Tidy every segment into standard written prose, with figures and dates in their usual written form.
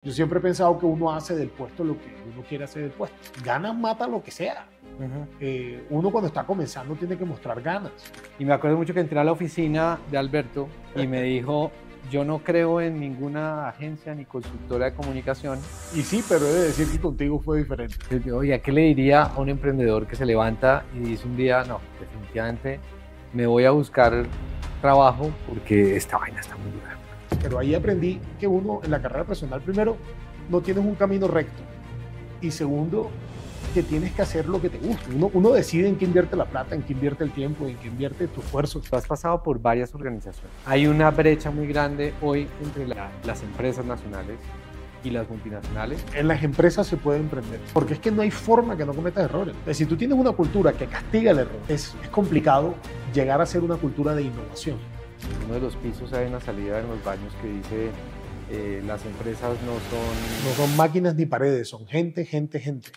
Yo siempre he pensado que uno hace del puesto lo que uno quiere hacer del puesto. Ganas mata lo que sea. Uno cuando está comenzando tiene que mostrar ganas. Y me acuerdo mucho que entré a la oficina de Alberto y me dijo, yo no creo en ninguna agencia ni consultora de comunicación. Y sí, pero he de decir que contigo fue diferente. Oye, ¿qué le diría a un emprendedor que se levanta y dice un día, no, definitivamente me voy a buscar trabajo porque esta vaina está muy dura? Pero ahí aprendí que uno en la carrera personal, primero, no tienes un camino recto. Y segundo, que tienes que hacer lo que te gusta. Uno decide en qué invierte la plata, en qué invierte el tiempo, en qué invierte tu esfuerzo. Tú has pasado por varias organizaciones. Hay una brecha muy grande hoy entre las empresas nacionales y las multinacionales. En las empresas se puede emprender, porque es que no hay forma que no cometas errores. Entonces, si tú tienes una cultura que castiga el error, es complicado llegar a ser una cultura de innovación. En uno de los pisos hay una salida en los baños que dice las empresas No son máquinas ni paredes, son gente.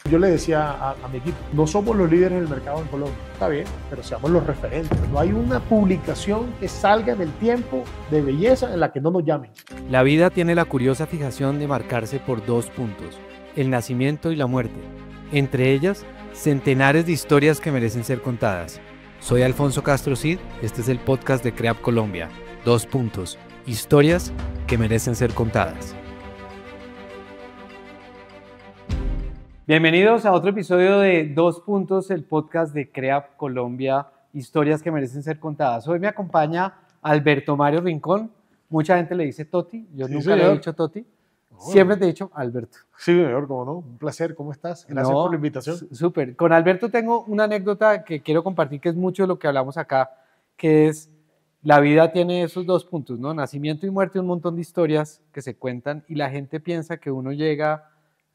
Yo le decía a mi equipo, no somos los líderes del mercado en Colombia, está bien, pero seamos los referentes. No hay una publicación que salga en el tiempo de belleza en la que no nos llamen. La vida tiene la curiosa fijación de marcarse por dos puntos, el nacimiento y la muerte. Entre ellas, centenares de historias que merecen ser contadas. Soy Alfonso Castro Cid, este es el podcast de CREAP Colombia. Dos puntos, historias que merecen ser contadas. Bienvenidos a otro episodio de Dos Puntos, el podcast de CREAP Colombia, historias que merecen ser contadas. Hoy me acompaña Alberto Mario Rincón. Mucha gente le dice Toti, yo Sí, nunca señor. le he dicho Toti. Siempre te he dicho Alberto. Sí, señor, cómo no, un placer, ¿cómo estás? Gracias por la invitación. Súper. Con Alberto tengo una anécdota que quiero compartir, que es mucho de lo que hablamos acá, que es la vida tiene esos dos puntos, ¿no? Nacimiento y muerte, un montón de historias que se cuentan y la gente piensa que uno llega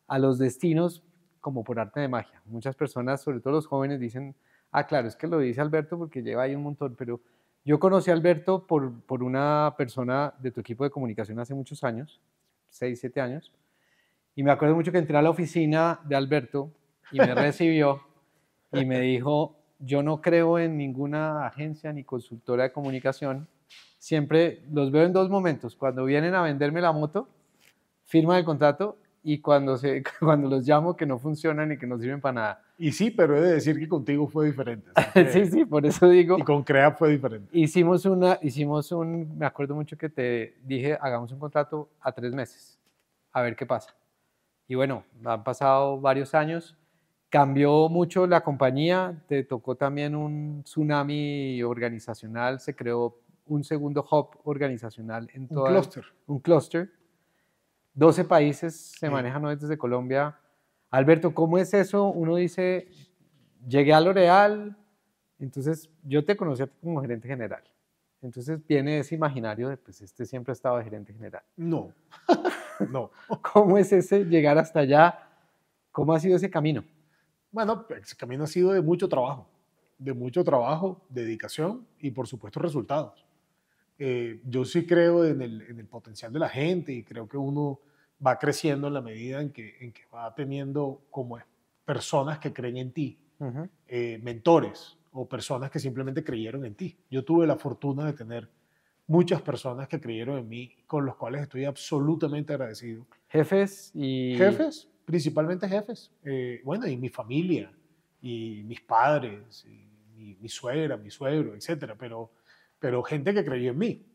a los destinos como por arte de magia. Muchas personas, sobre todo los jóvenes, dicen, ah, claro, es que lo dice Alberto porque lleva ahí un montón, pero yo conocí a Alberto por una persona de tu equipo de comunicación hace muchos años, 6, 7 años, y me acuerdo mucho que entré a la oficina de Alberto y me recibió y me dijo, yo no creo en ninguna agencia ni consultora de comunicación, siempre los veo en dos momentos, cuando vienen a venderme la moto, firman el contrato y cuando los llamo que no funcionan y que no sirven para nada. Y sí, pero he de decir que contigo fue diferente. Sí, por eso digo. Y con CREAP fue diferente. Me acuerdo mucho que te dije, hagamos un contrato a 3 meses, a ver qué pasa. Y bueno, han pasado varios años, cambió mucho la compañía, te tocó también un tsunami organizacional, se creó un segundo hub organizacional en todo. Un clúster. Un clúster. 12 países se manejan hoy desde Colombia. Alberto, ¿cómo es eso? Uno dice, llegué a L'Oréal, entonces yo te conocí como gerente general. Entonces viene ese imaginario de, pues este siempre ha estado de gerente general. No, no. ¿Cómo es ese llegar hasta allá? ¿Cómo ha sido ese camino? Bueno, ese camino ha sido de mucho trabajo, dedicación y por supuesto resultados. Yo sí creo en el potencial de la gente y creo que uno va creciendo en la medida en que va teniendo como personas que creen en ti, mentores o personas que simplemente creyeron en ti. Yo tuve la fortuna de tener muchas personas que creyeron en mí, con los cuales estoy absolutamente agradecido. Jefes y... Jefes, principalmente jefes. Bueno, y mi familia, y mis padres, y mi suegra, mi suegro, etcétera, pero gente que creyó en mí.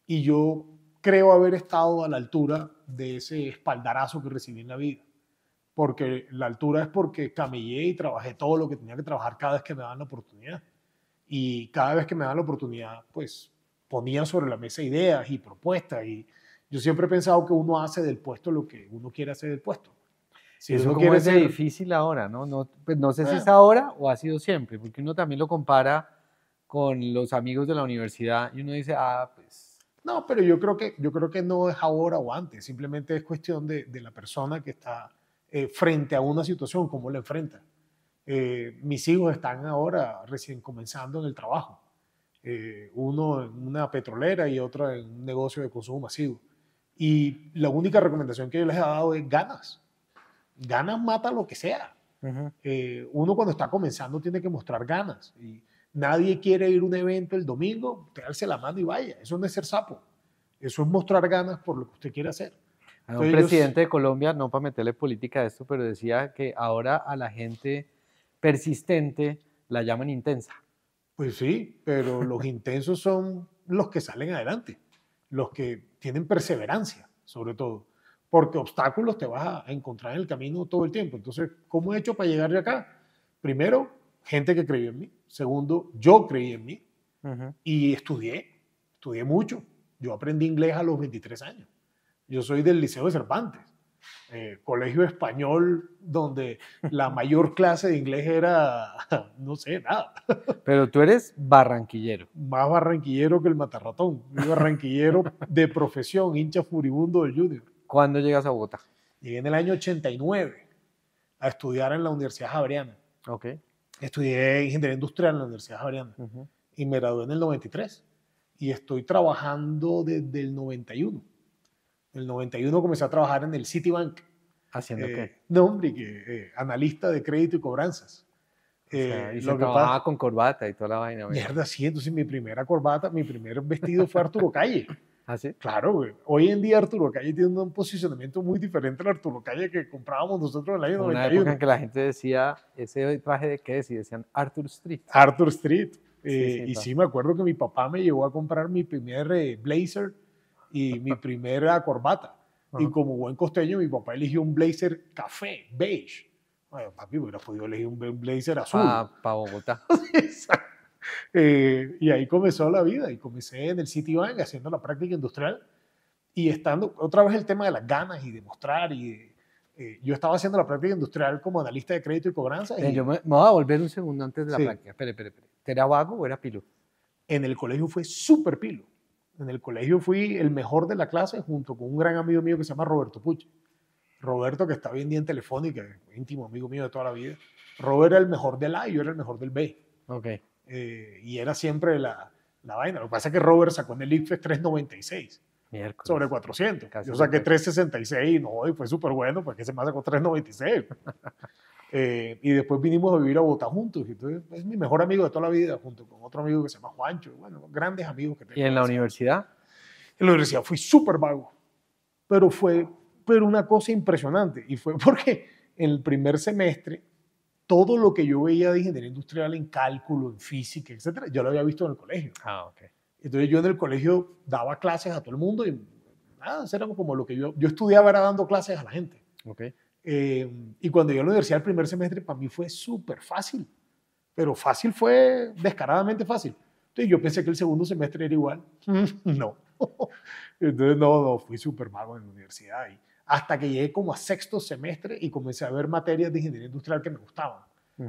Y yo creo haber estado a la altura de ese espaldarazo que recibí en la vida. Porque la altura es porque camellé y trabajé todo lo que tenía que trabajar cada vez que me daban la oportunidad. Y cada vez que me daban la oportunidad, pues ponía sobre la mesa ideas y propuestas. Y yo siempre he pensado que uno hace del puesto lo que uno quiere hacer del puesto. Si eso como es difícil ahora, ¿no? Pues no sé si es ahora o ha sido siempre, porque uno también lo compara con los amigos de la universidad y uno dice, ah, pues... No, pero yo creo que no es ahora o antes, simplemente es cuestión de la persona que está frente a una situación, cómo la enfrenta. Mis hijos están ahora recién comenzando en el trabajo, uno en una petrolera y otro en un negocio de consumo masivo. Y la única recomendación que yo les he dado es ganas. Ganas mata lo que sea. Uno cuando está comenzando tiene que mostrar ganas. Y nadie quiere ir a un evento el domingo, darse la mano y vaya. Eso no es ser sapo. Eso es mostrar ganas por lo que usted quiere hacer. Hay un Entonces, presidente de Colombia, no para meterle política a esto, pero decía que ahora a la gente persistente la llaman intensa. Pues sí, pero los intensos son los que salen adelante, los que tienen perseverancia, sobre todo, porque obstáculos te vas a encontrar en el camino todo el tiempo. Entonces, ¿cómo he hecho para llegar de acá? Primero, gente que creyó en mí. Segundo, yo creí en mí y estudié mucho. Yo aprendí inglés a los 23 años. Yo soy del Liceo de Cervantes, colegio español donde la mayor clase de inglés era, no sé, nada. Pero tú eres barranquillero. Más barranquillero que el Matarratón. Soy barranquillero de profesión, hincha furibundo del Junior. ¿Cuándo llegas a Bogotá? Llegué en el año 89 a estudiar en la Universidad Javeriana. Ok. Estudié ingeniería industrial en la Universidad Javeriana y me gradué en el 93. Y estoy trabajando desde el 91. En el 91 comencé a trabajar en el Citibank. ¿Haciendo qué? No, hombre, analista de crédito y cobranzas. O sea, y se Lo que trabajaba pasa, con corbata y toda la vaina. ¿Verdad? mierda, sí, entonces mi primera corbata, mi primer vestido fue Arturo Calle. ¿Ah, sí? Claro, güey. Hoy en día Arturo Calle tiene un posicionamiento muy diferente al Arturo Calle que comprábamos nosotros en el año Una 91. época en que la gente decía, ¿ese traje de qué es? Y decían Arthur Street. Arthur Street. Sí, Sí, me acuerdo que mi papá me llevó a comprar mi primer blazer y mi primera corbata. Y como buen costeño, mi papá eligió un blazer café, beige. Bueno, papi, hubiera podido elegir un blazer azul. Para Bogotá. Exacto. Y ahí comenzó la vida. Y comencé en el Citibank haciendo la práctica industrial y estando, otra vez el tema de las ganas y de mostrar. Yo estaba haciendo la práctica industrial como analista de crédito y cobranza. Yo me voy a volver un segundo antes de la Sí. práctica. Espere. ¿Era vago o era pilo? En el colegio fue súper pilo. En el colegio fui el mejor de la clase junto con un gran amigo mío que se llama Roberto Puch. Roberto, que está hoy en día en Telefónica, íntimo amigo mío de toda la vida. Robert era el mejor del A y yo era el mejor del B. Ok. Y era siempre la vaina. Lo que pasa es que Robert sacó en el ICFES 396 Miércoles. sobre 400. Casi Yo saqué siempre. 366 no, y fue súper bueno porque se me sacó 396. Y después vinimos a vivir a Bogotá juntos. Y entonces es mi mejor amigo de toda la vida, junto con otro amigo que se llama Juancho. Bueno, grandes amigos que tengo. ¿Y en la universidad? En la universidad fui súper vago, pero fue una cosa impresionante. Y fue porque en el primer semestre, todo lo que yo veía de ingeniería industrial en cálculo, en física, etcétera, yo lo había visto en el colegio. Ah, ok. Entonces yo en el colegio daba clases a todo el mundo y nada, eso era como lo que yo estudiaba, era dando clases a la gente. Ok. Y cuando yo a la universidad el primer semestre, para mí fue súper fácil, pero fácil fue descaradamente fácil. Entonces yo pensé que el segundo semestre era igual. No. Entonces no, fui súper vago en la universidad. Y hasta que llegué como a sexto semestre y comencé a ver materias de ingeniería industrial que me gustaban.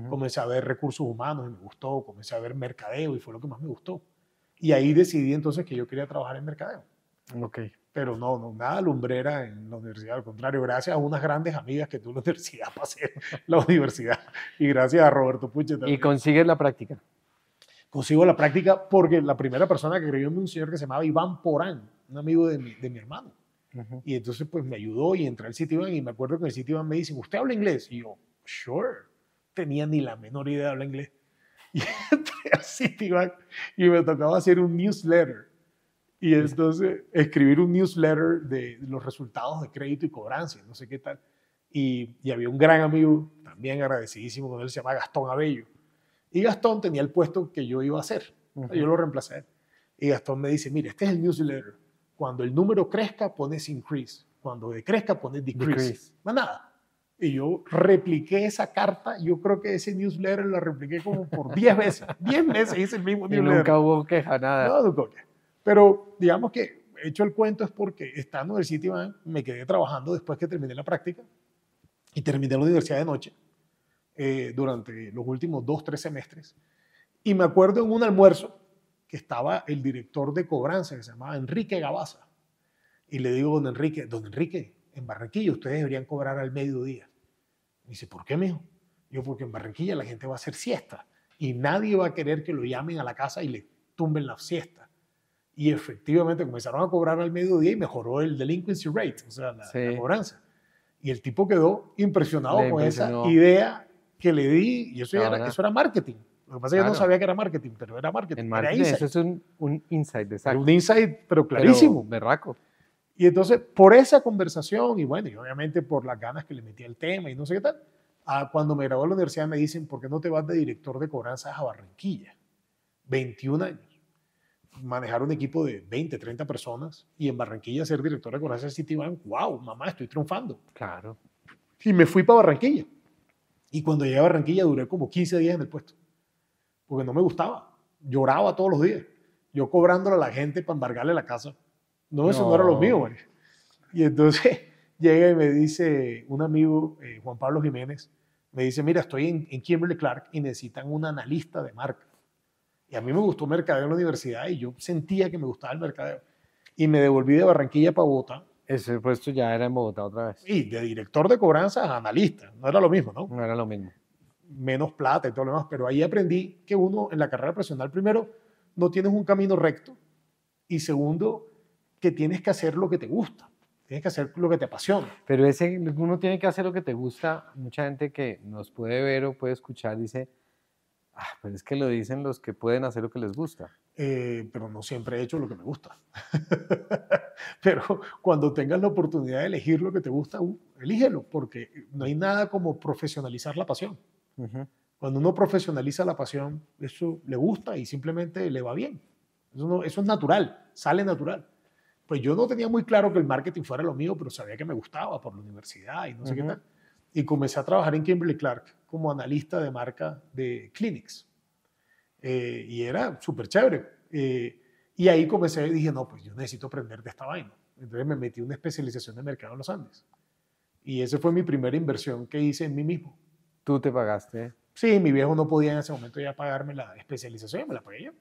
Comencé a ver recursos humanos y me gustó, comencé a ver mercadeo y fue lo que más me gustó. Y ahí decidí entonces que yo quería trabajar en mercadeo. Ok. Pero no, nada lumbrera en la universidad, al contrario, gracias a unas grandes amigas que tuve en la universidad, pasé la universidad, y gracias a Roberto Puche también. ¿Y consigues la práctica? Consigo la práctica porque la primera persona que creyó en mí, un señor que se llamaba Iván Porán, un amigo de mi hermano. Y entonces pues me ayudó y entré al Citibank y me acuerdo que en el Citibank me dicen, ¿usted habla inglés? Y yo, sure, tenía ni la menor idea de hablar inglés. Y entré al Citibank y me tocaba hacer un newsletter. Y entonces escribir un newsletter de los resultados de crédito y cobranza, no sé qué tal. Y había un gran amigo, también agradecidísimo con él, se llama Gastón Abello. Y Gastón tenía el puesto que yo iba a hacer. Yo lo reemplacé. Y Gastón me dice, mire, este es el newsletter. Cuando el número crezca, pones increase. Cuando decrezca, pones decrease. Más nada. Y yo repliqué esa carta. Yo creo que ese newsletter la repliqué como por 10 veces. 10 veces hice el mismo Y newsletter. nunca hubo queja, nada. No, nunca hubo queja. Pero digamos que hecho el cuento es porque estando en el Citibank me quedé trabajando después que terminé la práctica y terminé la universidad de noche durante los últimos 2-3 semestres. Y me acuerdo en un almuerzo que estaba el director de cobranza que se llamaba Enrique Gabaza. Y le digo, don Enrique, en Barranquilla ustedes deberían cobrar al mediodía. Me dice, ¿por qué, mijo? Yo, porque en Barranquilla la gente va a hacer siesta y nadie va a querer que lo llamen a la casa y le tumben la siesta. Y efectivamente comenzaron a cobrar al mediodía y mejoró el delinquency rate, o sea, la cobranza. Y el tipo quedó impresionado con esa idea que le di, y eso era marketing. Lo que pasa es que yo no sabía que era marketing, pero era marketing. En marketing eso es un insight, exacto. Era un insight, pero clarísimo. Pero berraco. Y entonces, por esa conversación, y bueno, y obviamente por las ganas que le metí al tema y no sé qué tal, cuando me gradué de la universidad me dicen, ¿por qué no te vas de director de cobranzas a Barranquilla? 21 años. Manejar un equipo de 20, 30 personas y en Barranquilla ser director de cobranzas de Citibank, wow, mamá, estoy triunfando. Claro. Y me fui para Barranquilla. Y cuando llegué a Barranquilla duré como 15 días en el puesto, porque no me gustaba. Lloraba todos los días. Yo cobrándole a la gente para embargarle la casa. No, eso no era lo mío, María. Y entonces llega y me dice un amigo, Juan Pablo Jiménez, me dice, mira, estoy en Kimberly Clark y necesitan un analista de marca. Y a mí me gustó mercadeo en la universidad y yo sentía que me gustaba el mercadeo. Y me devolví de Barranquilla para Bogotá. Ese puesto ya era en Bogotá otra vez. Y de director de cobranzas a analista. No era lo mismo, ¿no? No era lo mismo. Menos plata y todo lo demás. Pero ahí aprendí que uno en la carrera profesional, primero, no tienes un camino recto. Y segundo, que tienes que hacer lo que te gusta. Tienes que hacer lo que te apasiona. Pero uno tiene que hacer lo que te gusta. Mucha gente que nos puede ver o puede escuchar dice, pero es que lo dicen los que pueden hacer lo que les gusta. Pero no siempre he hecho lo que me gusta. Pero cuando tengas la oportunidad de elegir lo que te gusta, elígelo, porque no hay nada como profesionalizar la pasión. Cuando uno profesionaliza la pasión, eso le gusta y simplemente le va bien. Eso es natural, sale natural. Pues yo no tenía muy claro que el marketing fuera lo mío, pero sabía que me gustaba por la universidad y no sé qué tal. Y comencé a trabajar en Kimberly Clark como analista de marca de Kleenex. Y era súper chévere. Y ahí comencé y dije, no, pues yo necesito aprender de esta vaina. Entonces me metí en una especialización de mercado en los Andes. Y esa fue mi primera inversión que hice en mí mismo. ¿Tú te pagaste? Sí, mi viejo no podía en ese momento ya pagarme la especialización, me la pagué yo.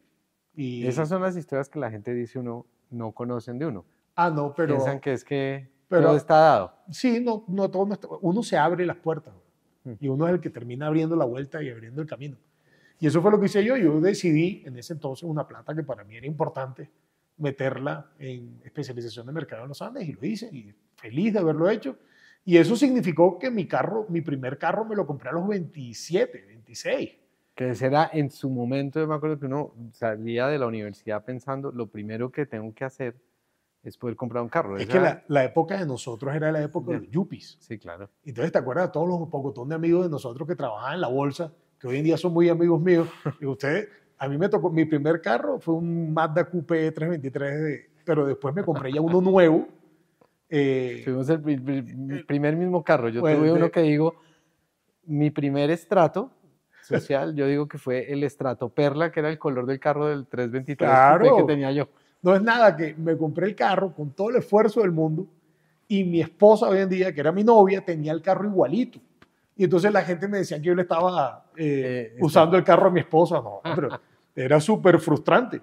Y esas son las historias que la gente dice uno no conocen de uno. No, pero... Piensan que es que todo está dado. Sí, no todo no está, uno se abre las puertas y uno es el que termina abriendo la vuelta y abriendo el camino. Y eso fue lo que hice yo. Yo decidí en ese entonces una plata que para mí era importante meterla en especialización de mercado en los Andes y lo hice y feliz de haberlo hecho. Y eso significó que mi primer carro me lo compré a los 27, 26. Que ese era en su momento, yo me acuerdo que uno salía de la universidad pensando, lo primero que tengo que hacer es poder comprar un carro. Es que la época de nosotros era la época de los yuppies. Sí, claro. Entonces, ¿te acuerdas de todos los pocotón de amigos de nosotros que trabajaban en la bolsa, que hoy en día son muy amigos míos? Y ustedes, a mí me tocó, mi primer carro fue un Mazda Coupé 323, pero después me compré ya uno nuevo. Tuvimos el primer mismo carro. Yo tuve uno que digo, mi primer estrato social, yo digo que fue el estrato perla, que era el color del carro del 323 claro, que tenía yo. No es nada que me compré el carro con todo el esfuerzo del mundo y mi esposa hoy en día, que era mi novia, tenía el carro igualito. Y entonces la gente me decía que yo le estaba usando el carro a mi esposa. No, pero era súper frustrante.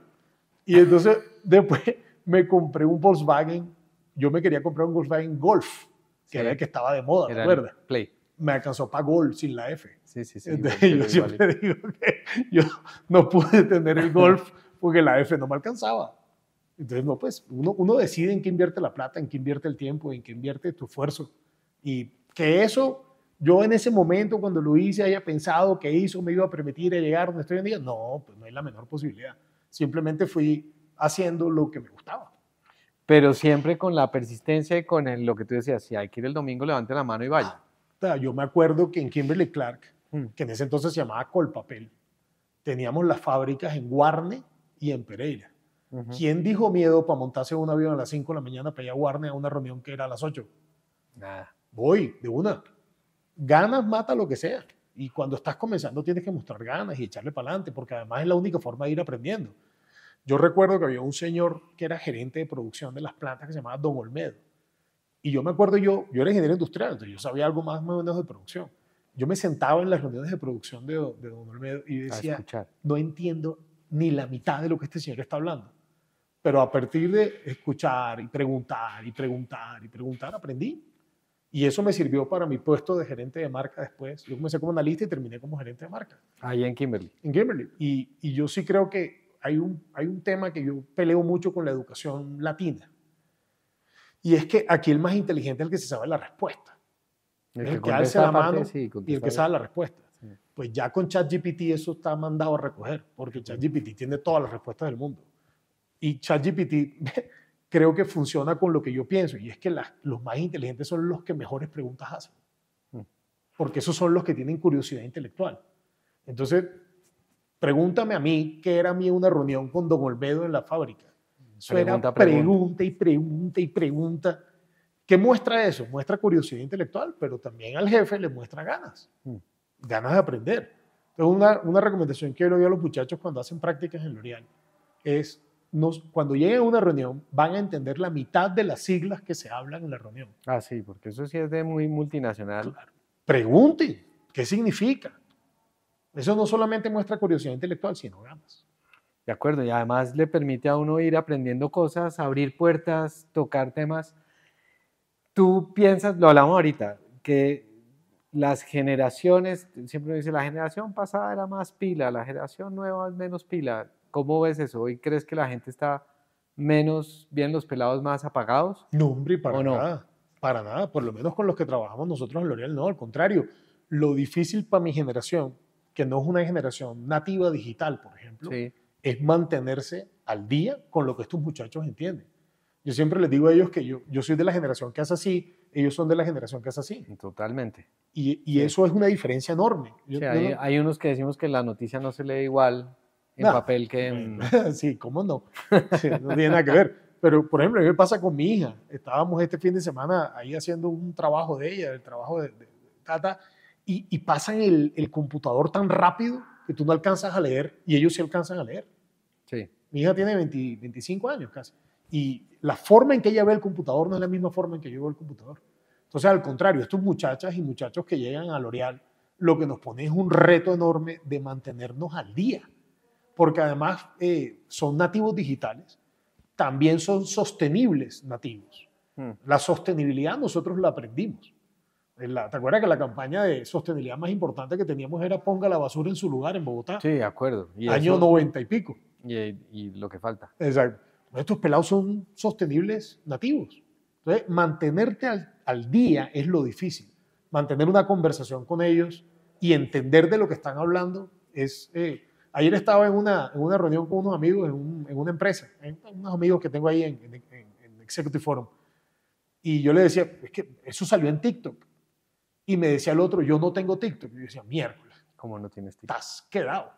Y entonces después me compré un Volkswagen. Yo me quería comprar un Volkswagen Golf, que era el que estaba de moda, ¿te acuerdas? Play. Me alcanzó para Golf sin la F. Sí. Entonces, yo siempre digo que yo no pude tener el Golf porque la F no me alcanzaba. Entonces, no, pues uno decide en qué invierte la plata, en qué invierte el tiempo, en qué invierte tu esfuerzo. Y que eso, yo en ese momento, cuando lo hice, haya pensado que eso me iba a permitir llegar donde estoy hoy en día. No, pues no hay la menor posibilidad. Simplemente fui haciendo lo que me gustaba. Pero siempre con la persistencia y con lo que tú decías, si hay que ir el domingo, levante la mano y vaya. Yo me acuerdo que en Kimberly Clark, que en ese entonces se llamaba Colpapel, teníamos las fábricas en Guarne y en Pereira. ¿Quién dijo miedo para montarse un avión a las 5 de la mañana para ir a Guarne a una reunión que era a las 8? Nada. Voy, de una. Ganas mata lo que sea. Y cuando estás comenzando tienes que mostrar ganas y echarle para adelante, porque además es la única forma de ir aprendiendo. Yo recuerdo que había un señor que era gerente de producción de las plantas que se llamaba Don Olmedo. Y yo me acuerdo, yo era ingeniero industrial, entonces yo sabía algo más o menos de producción. Yo me sentaba en las reuniones de producción de Don Olmedo y decía, no entiendo ni la mitad de lo que este señor está hablando. Pero a partir de escuchar y preguntar y preguntar y preguntar, aprendí. Y eso me sirvió para mi puesto de gerente de marca después. Yo comencé como analista y terminé como gerente de marca. Ahí en Kimberly. En Kimberly. Y yo sí creo que hay un tema que yo peleo mucho con la educación latina. Y es que aquí el más inteligente es el que se sabe la respuesta. El que alza la mano y el que sabe la respuesta. Sí. Pues ya con ChatGPT eso está mandado a recoger, porque ChatGPT tiene todas las respuestas del mundo. Y ChatGPT creo que funciona con lo que yo pienso, y es que los más inteligentes son los que mejores preguntas hacen, porque esos son los que tienen curiosidad intelectual. Entonces, pregúntame a mí qué era a mí una reunión con Don Olmedo en la fábrica. Eso era pregunta y pregunta y pregunta. ¿Qué muestra eso? Muestra curiosidad intelectual, pero también al jefe le muestra ganas, ganas de aprender. Entonces, una recomendación que yo le doy a los muchachos cuando hacen prácticas en L'Oréal es, cuando lleguen a una reunión, van a entender la mitad de las siglas que se hablan en la reunión. Ah, sí, porque eso sí es de muy multinacional. Claro. Pregunten, ¿qué significa? Eso no solamente muestra curiosidad intelectual, sino ganas. De acuerdo, y además le permite a uno ir aprendiendo cosas, abrir puertas, tocar temas. Tú piensas, lo hablamos ahorita, que las generaciones, siempre dice, la generación pasada era más pila, la generación nueva es menos pila. ¿Cómo ves eso? ¿Hoy crees que la gente está menos, bien los pelados más apagados? No, hombre, para nada. Para nada, por lo menos con los que trabajamos nosotros en L'Oréal, no, al contrario. Lo difícil para mi generación, que no es una generación nativa digital, por ejemplo, Sí. es mantenerse al día con lo que estos muchachos entienden. Yo siempre les digo a ellos que yo soy de la generación que hace así, ellos son de la generación que hace así. Totalmente. Y Sí. eso es una diferencia enorme. Sí, hay unos que decimos que la noticia no se lee igual en papel que en... Sí, ¿cómo no? Sí, no tiene nada que ver. Pero, por ejemplo, a mí me pasa con mi hija. Estábamos este fin de semana ahí haciendo un trabajo de ella, el trabajo de Tata, y pasan el computador tan rápido que tú no alcanzas a leer, y ellos sí alcanzan a leer. Sí. Mi hija tiene 25 años casi. Y la forma en que ella ve el computador no es la misma forma en que yo veo el computador. Entonces, al contrario, estos muchachas y muchachos que llegan a L'Oréal, lo que nos pone es un reto enorme de mantenernos al día. Porque además son nativos digitales, también son sostenibles nativos. La sostenibilidad nosotros la aprendimos. ¿Te acuerdas que la campaña de sostenibilidad más importante que teníamos era ponga la basura en su lugar en Bogotá? Sí, de acuerdo. Y año 90 y pico. Y lo que falta. Exacto. Estos pelados son sostenibles nativos. Entonces, mantenerte al día es lo difícil. Mantener una conversación con ellos y entender de lo que están hablando es... ayer estaba en una reunión con unos amigos en una empresa, unos amigos que tengo ahí en Executive Forum. Y yo le decía, es que eso salió en TikTok. Y me decía el otro, yo no tengo TikTok. Y yo decía, miércoles. ¿Cómo no tienes TikTok? Estás quedado.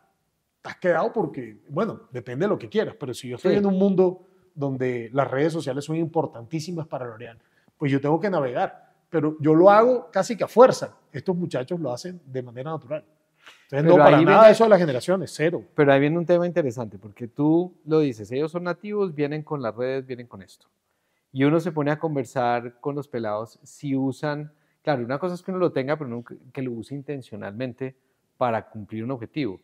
Estás quedado porque, bueno, depende de lo que quieras, pero si yo estoy en un mundo donde las redes sociales son importantísimas para L'Oréal, pues yo tengo que navegar, pero yo lo hago casi que a fuerza. Estos muchachos lo hacen de manera natural. Entonces, pero no para nada eso de las generaciones, cero. Pero ahí viene un tema interesante, porque tú lo dices, ellos son nativos, vienen con las redes, vienen con esto. Y uno se pone a conversar con los pelados si usan, claro, una cosa es que uno lo tenga, pero no que lo use intencionalmente para cumplir un objetivo.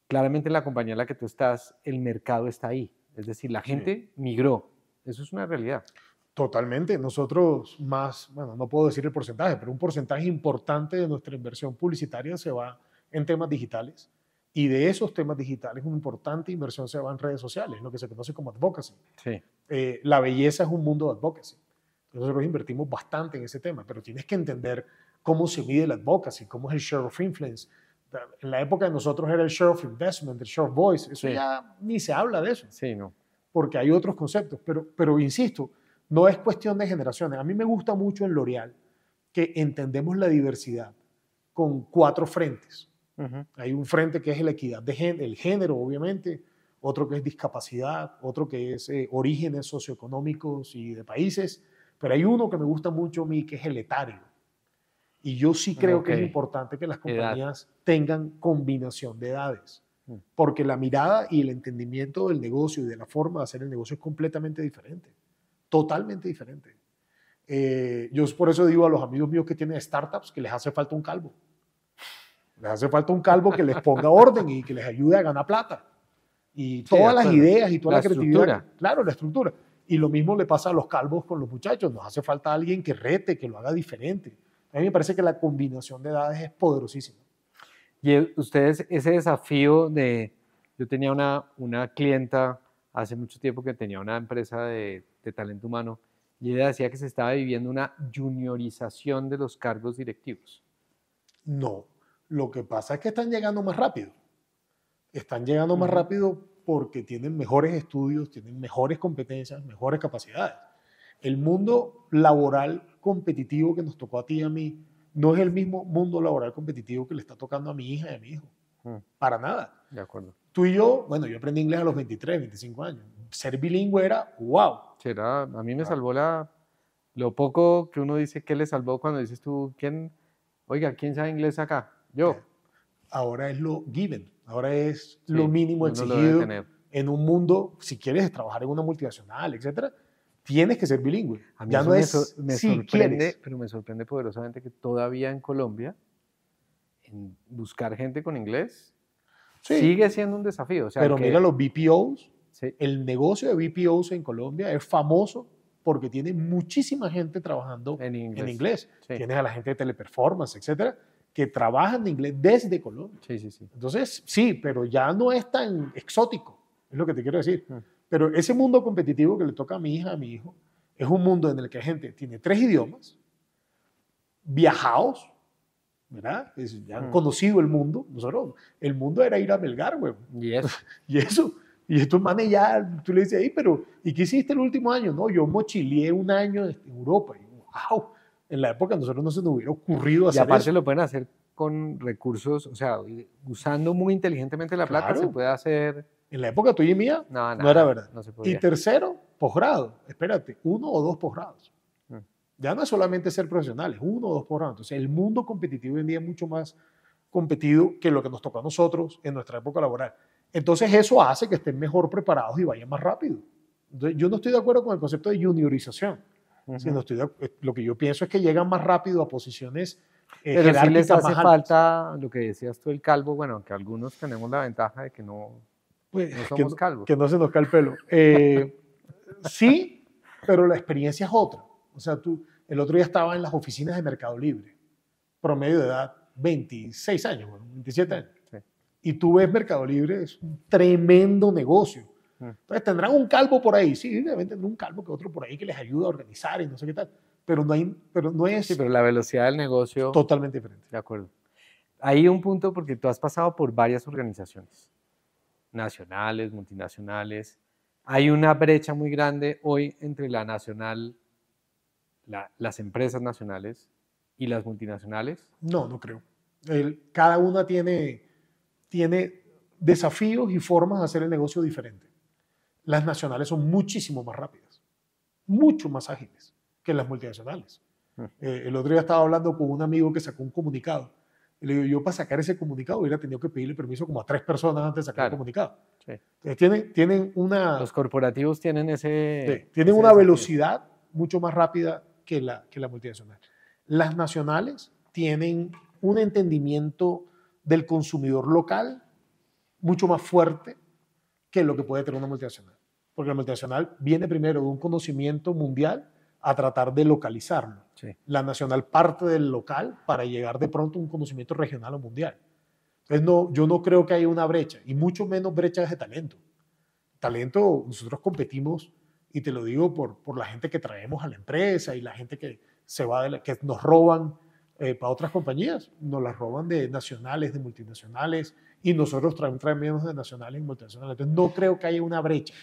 Claramente en la compañía en la que tú estás, el mercado está ahí. Es decir, la gente migró. Eso es una realidad. Totalmente. Nosotros bueno, no puedo decir el porcentaje, pero un porcentaje importante de nuestra inversión publicitaria se va en temas digitales. Y de esos temas digitales, una importante inversión se va en redes sociales, lo que se conoce como advocacy. Sí. La belleza es un mundo de advocacy. Nosotros invertimos bastante en ese tema, pero tienes que entender cómo se mide el advocacy, cómo es el share of influence. En la época de nosotros era el share of investment, el share of voice. Eso ya ni se habla de eso. Sí, no. Porque hay otros conceptos. Pero insisto, no es cuestión de generaciones. A mí me gusta mucho en L'Oréal que entendemos la diversidad con 4 frentes. Hay un frente que es la equidad de el género, obviamente, otro que es discapacidad, otro que es orígenes socioeconómicos y de países, pero hay uno que me gusta mucho a mí, que es el etario. Y yo sí creo que es importante que las compañías tengan combinación de edades, porque la mirada y el entendimiento del negocio y de la forma de hacer el negocio es completamente diferente, totalmente diferente. Yo por eso digo a los amigos míos que tienen startups que les hace falta un calvo. Les hace falta un calvo que les ponga orden y que les ayude a ganar plata. Y todas las ideas y toda la creatividad. Claro, la estructura. Y lo mismo le pasa a los calvos con los muchachos. Nos hace falta alguien que rete, que lo haga diferente. A mí me parece que la combinación de edades es poderosísima. Y ustedes, ese desafío de... Yo tenía una clienta hace mucho tiempo que tenía una empresa de talento humano y ella decía que se estaba viviendo una juniorización de los cargos directivos. No. Lo que pasa es que están llegando más rápido. Están llegando más rápido porque tienen mejores estudios, tienen mejores competencias, mejores capacidades. El mundo laboral competitivo que nos tocó a ti y a mí no es el mismo mundo laboral competitivo que le está tocando a mi hija y a mi hijo. Para nada. De acuerdo. Tú y yo, bueno, yo aprendí inglés a los 23, 25 años. Ser bilingüe era wow. Sí, a mí me salvó lo poco que uno dice que le salvó cuando dices tú, oiga, ¿quién sabe inglés acá? Yo. Ahora es lo given, ahora es Sí, lo mínimo uno lo debe exigido tener. en un mundo, si quieres trabajar en una multinacional, etcétera, tienes que ser bilingüe. A mí Ya eso no me es me si sorprende, quieres. pero me sorprende poderosamente que todavía en Colombia, en buscar gente con inglés, Sí, sigue siendo un desafío. O sea, pero mira los BPOs, sí, el negocio de BPOs en Colombia es famoso porque tiene muchísima gente trabajando en en inglés. inglés. Sí. Tienes a la gente de Teleperformance, etcétera, que trabajan en inglés desde Colombia. Sí, sí, sí. Entonces, sí, pero ya no es tan exótico, es lo que te quiero decir. Pero ese mundo competitivo que le toca a mi hija, a mi hijo, es un mundo en el que la gente tiene 3 idiomas, viajados, ¿verdad? Ya han conocido el mundo. Nosotros, el mundo era ir a Melgar, güey. Y eso. Y eso. Y estos manes ya, tú le dices, ahí, pero ¿y qué hiciste el último año? No, yo mochileé un año en Europa. Y, wow, en la época a nosotros no se nos hubiera ocurrido Y hacer aparte eso. lo pueden hacer con recursos, o sea, usando muy inteligentemente la plata Claro. se puede hacer. En la época tuya y mía, No, no era verdad. no se Y podía. tercero, posgrado. Espérate, 1 o 2 posgrados. Ya no es solamente ser profesionales, 1 o 2 posgrados. Entonces, el mundo competitivo hoy en día es mucho más competido que lo que nos tocó a nosotros en nuestra época laboral. Entonces, eso hace que estén mejor preparados y vayan más rápido. Entonces, yo no estoy de acuerdo con el concepto de juniorización. Sino lo que yo pienso es que llegan más rápido a posiciones Pero sí les jerárquicas hace más altas. falta lo que decías tú, el calvo, bueno, que algunos tenemos la ventaja de que no Pues, somos calvos. Que no se nos cae el pelo. Sí, pero la experiencia es otra. O sea, el otro día estaba en las oficinas de Mercado Libre, promedio de edad 26 años, bueno, 27 años. Sí. Y tú ves Mercado Libre, es un tremendo negocio. Entonces tendrán un calvo por ahí, sí, deben tener un calvo que otro por ahí que les ayuda a organizar y no sé qué tal. Pero no es Sí, pero la velocidad del negocio. totalmente diferente. De acuerdo. Hay un punto porque tú has pasado por varias organizaciones, nacionales, multinacionales. Hay una brecha muy grande hoy entre la nacional, las empresas nacionales y las multinacionales. No, no creo. Cada una tiene desafíos y formas de hacer el negocio diferente. Las nacionales son muchísimo más rápidas, mucho más ágiles que las multinacionales. El otro día estaba hablando con un amigo que sacó un comunicado. Y le digo, yo para sacar ese comunicado hubiera tenido que pedirle permiso como a 3 personas antes de sacar el comunicado. Sí. Entonces, tienen una... Los corporativos tienen tienen una velocidad mucho más rápida que la multinacional. Las nacionales tienen un entendimiento del consumidor local mucho más fuerte que lo que puede tener una multinacional. Porque la multinacional viene primero de un conocimiento mundial a tratar de localizarlo. Sí. La nacional parte del local para llegar de pronto a un conocimiento regional o mundial. Entonces, yo no creo que haya una brecha, y mucho menos brechas de talento. Talento, nosotros competimos, y te lo digo por la gente que traemos a la empresa y la gente que se va que nos roban para otras compañías, nos las roban de nacionales, de multinacionales, y nosotros traemos de nacionales y multinacionales. Entonces, no creo que haya una brecha.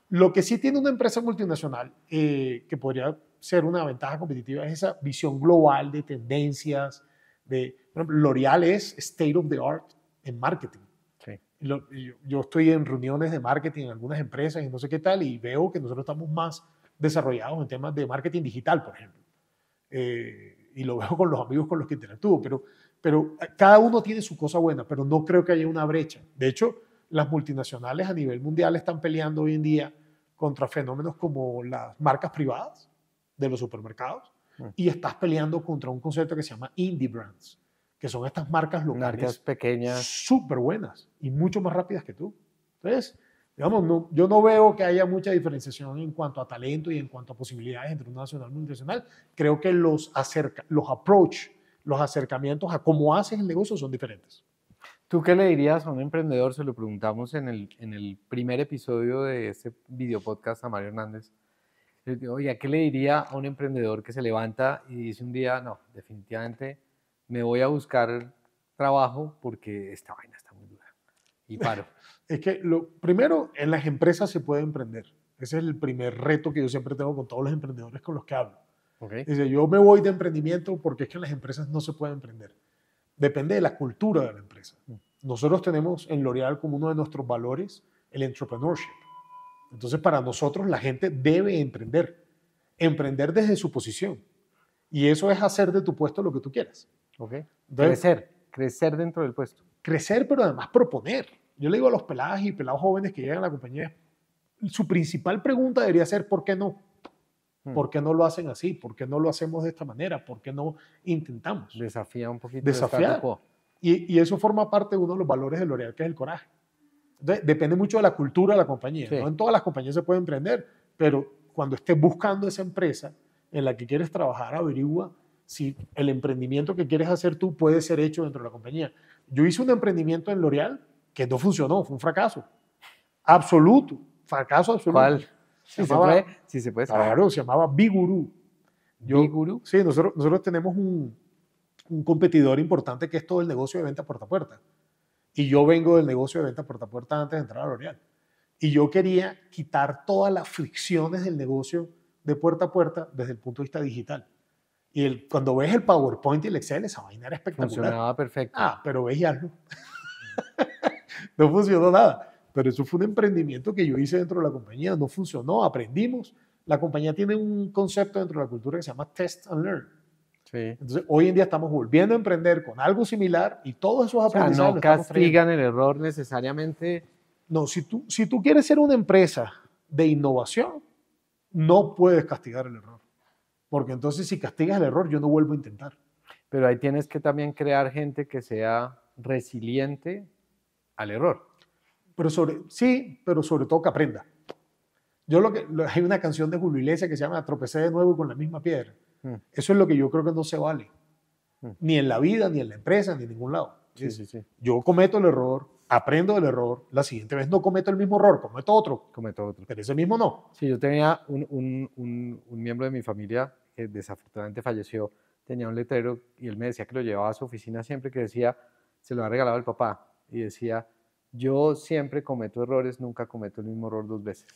Lo que sí tiene una empresa multinacional que podría ser una ventaja competitiva es esa visión global de tendencias. Por ejemplo, L'Oreal es state of the art en marketing. Sí. Yo estoy en reuniones de marketing en algunas empresas y no sé qué tal, y veo que nosotros estamos más desarrollados en temas de marketing digital, por ejemplo. Y lo veo con los amigos con los que interactúo, pero cada uno tiene su cosa buena, pero no creo que haya una brecha. De hecho, las multinacionales a nivel mundial están peleando hoy en día contra fenómenos como las marcas privadas de los supermercados, y estás peleando contra un concepto que se llama indie brands, que son estas marcas locales, marcas pequeñas, súper buenas y mucho más rápidas que tú. Entonces, digamos, yo no veo que haya mucha diferenciación en cuanto a talento y en cuanto a posibilidades entre una nacional y una multinacional. Creo que los acercamientos a cómo haces el negocio son diferentes. ¿Tú qué le dirías a un emprendedor? Se lo preguntamos en el primer episodio de este video podcast a Mario Hernández. Oye, ¿qué le diría a un emprendedor que se levanta y dice un día, no, definitivamente me voy a buscar trabajo porque esta vaina está muy dura? y paro. Es que primero, en las empresas se puede emprender. Ese es el primer reto que yo siempre tengo con todos los emprendedores con los que hablo. Okay. Dice, yo me voy de emprendimiento porque es que en las empresas no se puede emprender. Depende de la cultura de la empresa. Nosotros tenemos en L'Oréal como uno de nuestros valores el entrepreneurship. Entonces, para nosotros la gente debe emprender desde su posición. Y eso es hacer de tu puesto lo que tú quieras. Okay. Entonces, Crecer dentro del puesto. crecer, pero además proponer. Yo le digo a los peladas y pelados jóvenes que llegan a la compañía, su principal pregunta debería ser, ¿por qué no? ¿Por qué no lo hacen así? ¿Por qué no lo hacemos de esta manera? ¿Por qué no intentamos? Desafía un poquito. Desafiar. Y eso forma parte de uno de los valores de L'Oréal, que es el coraje. Entonces, depende mucho de la cultura de la compañía. Sí. No en todas las compañías se puede emprender, pero cuando estés buscando esa empresa en la que quieres trabajar, averigua si el emprendimiento que quieres hacer tú puede ser hecho dentro de la compañía. Yo hice un emprendimiento en L'Oréal que no funcionó, fue un fracaso. Absoluto. Fracaso absoluto. ¿Cuál? Se llamaba, Sí se puede saber. claro, se llamaba Biguru. ¿Biguru? Sí, nosotros tenemos un competidor importante que es todo el negocio de venta puerta a puerta. Y yo vengo del negocio de venta puerta a puerta antes de entrar a L'Oréal. Y yo quería quitar todas las fricciones del negocio de puerta a puerta desde el punto de vista digital. Y cuando ves el PowerPoint y el Excel, esa vaina era espectacular. Funcionaba perfecto. Pero ves y hazlo. No funcionó nada. Pero eso fue un emprendimiento que yo hice dentro de la compañía. No funcionó, aprendimos. La compañía tiene un concepto dentro de la cultura que se llama Test and Learn. Sí. Entonces, hoy en día estamos volviendo a emprender con algo similar y todos esos aprendizajes no los estamos castigan el error necesariamente. No, si tú quieres ser una empresa de innovación, no puedes castigar el error. Porque entonces si castigas el error, yo no vuelvo a intentar. Pero ahí tienes que también crear gente que sea resiliente al error. Pero sobre todo que aprenda. Hay una canción de Julio Iglesias que se llama Tropecé de nuevo con la misma piedra. Eso es lo que yo creo que no se vale. Ni en la vida, ni en la empresa, ni en ningún lado. Sí. Yo cometo el error, aprendo del error, la siguiente vez no cometo el mismo error, cometo otro. Pero ese mismo no. Sí, yo tenía un miembro de mi familia que desafortunadamente falleció, tenía un letrero y él me decía que lo llevaba a su oficina siempre, que decía, se lo ha regalado el papá, y decía, yo siempre cometo errores, nunca cometo el mismo error 2 veces.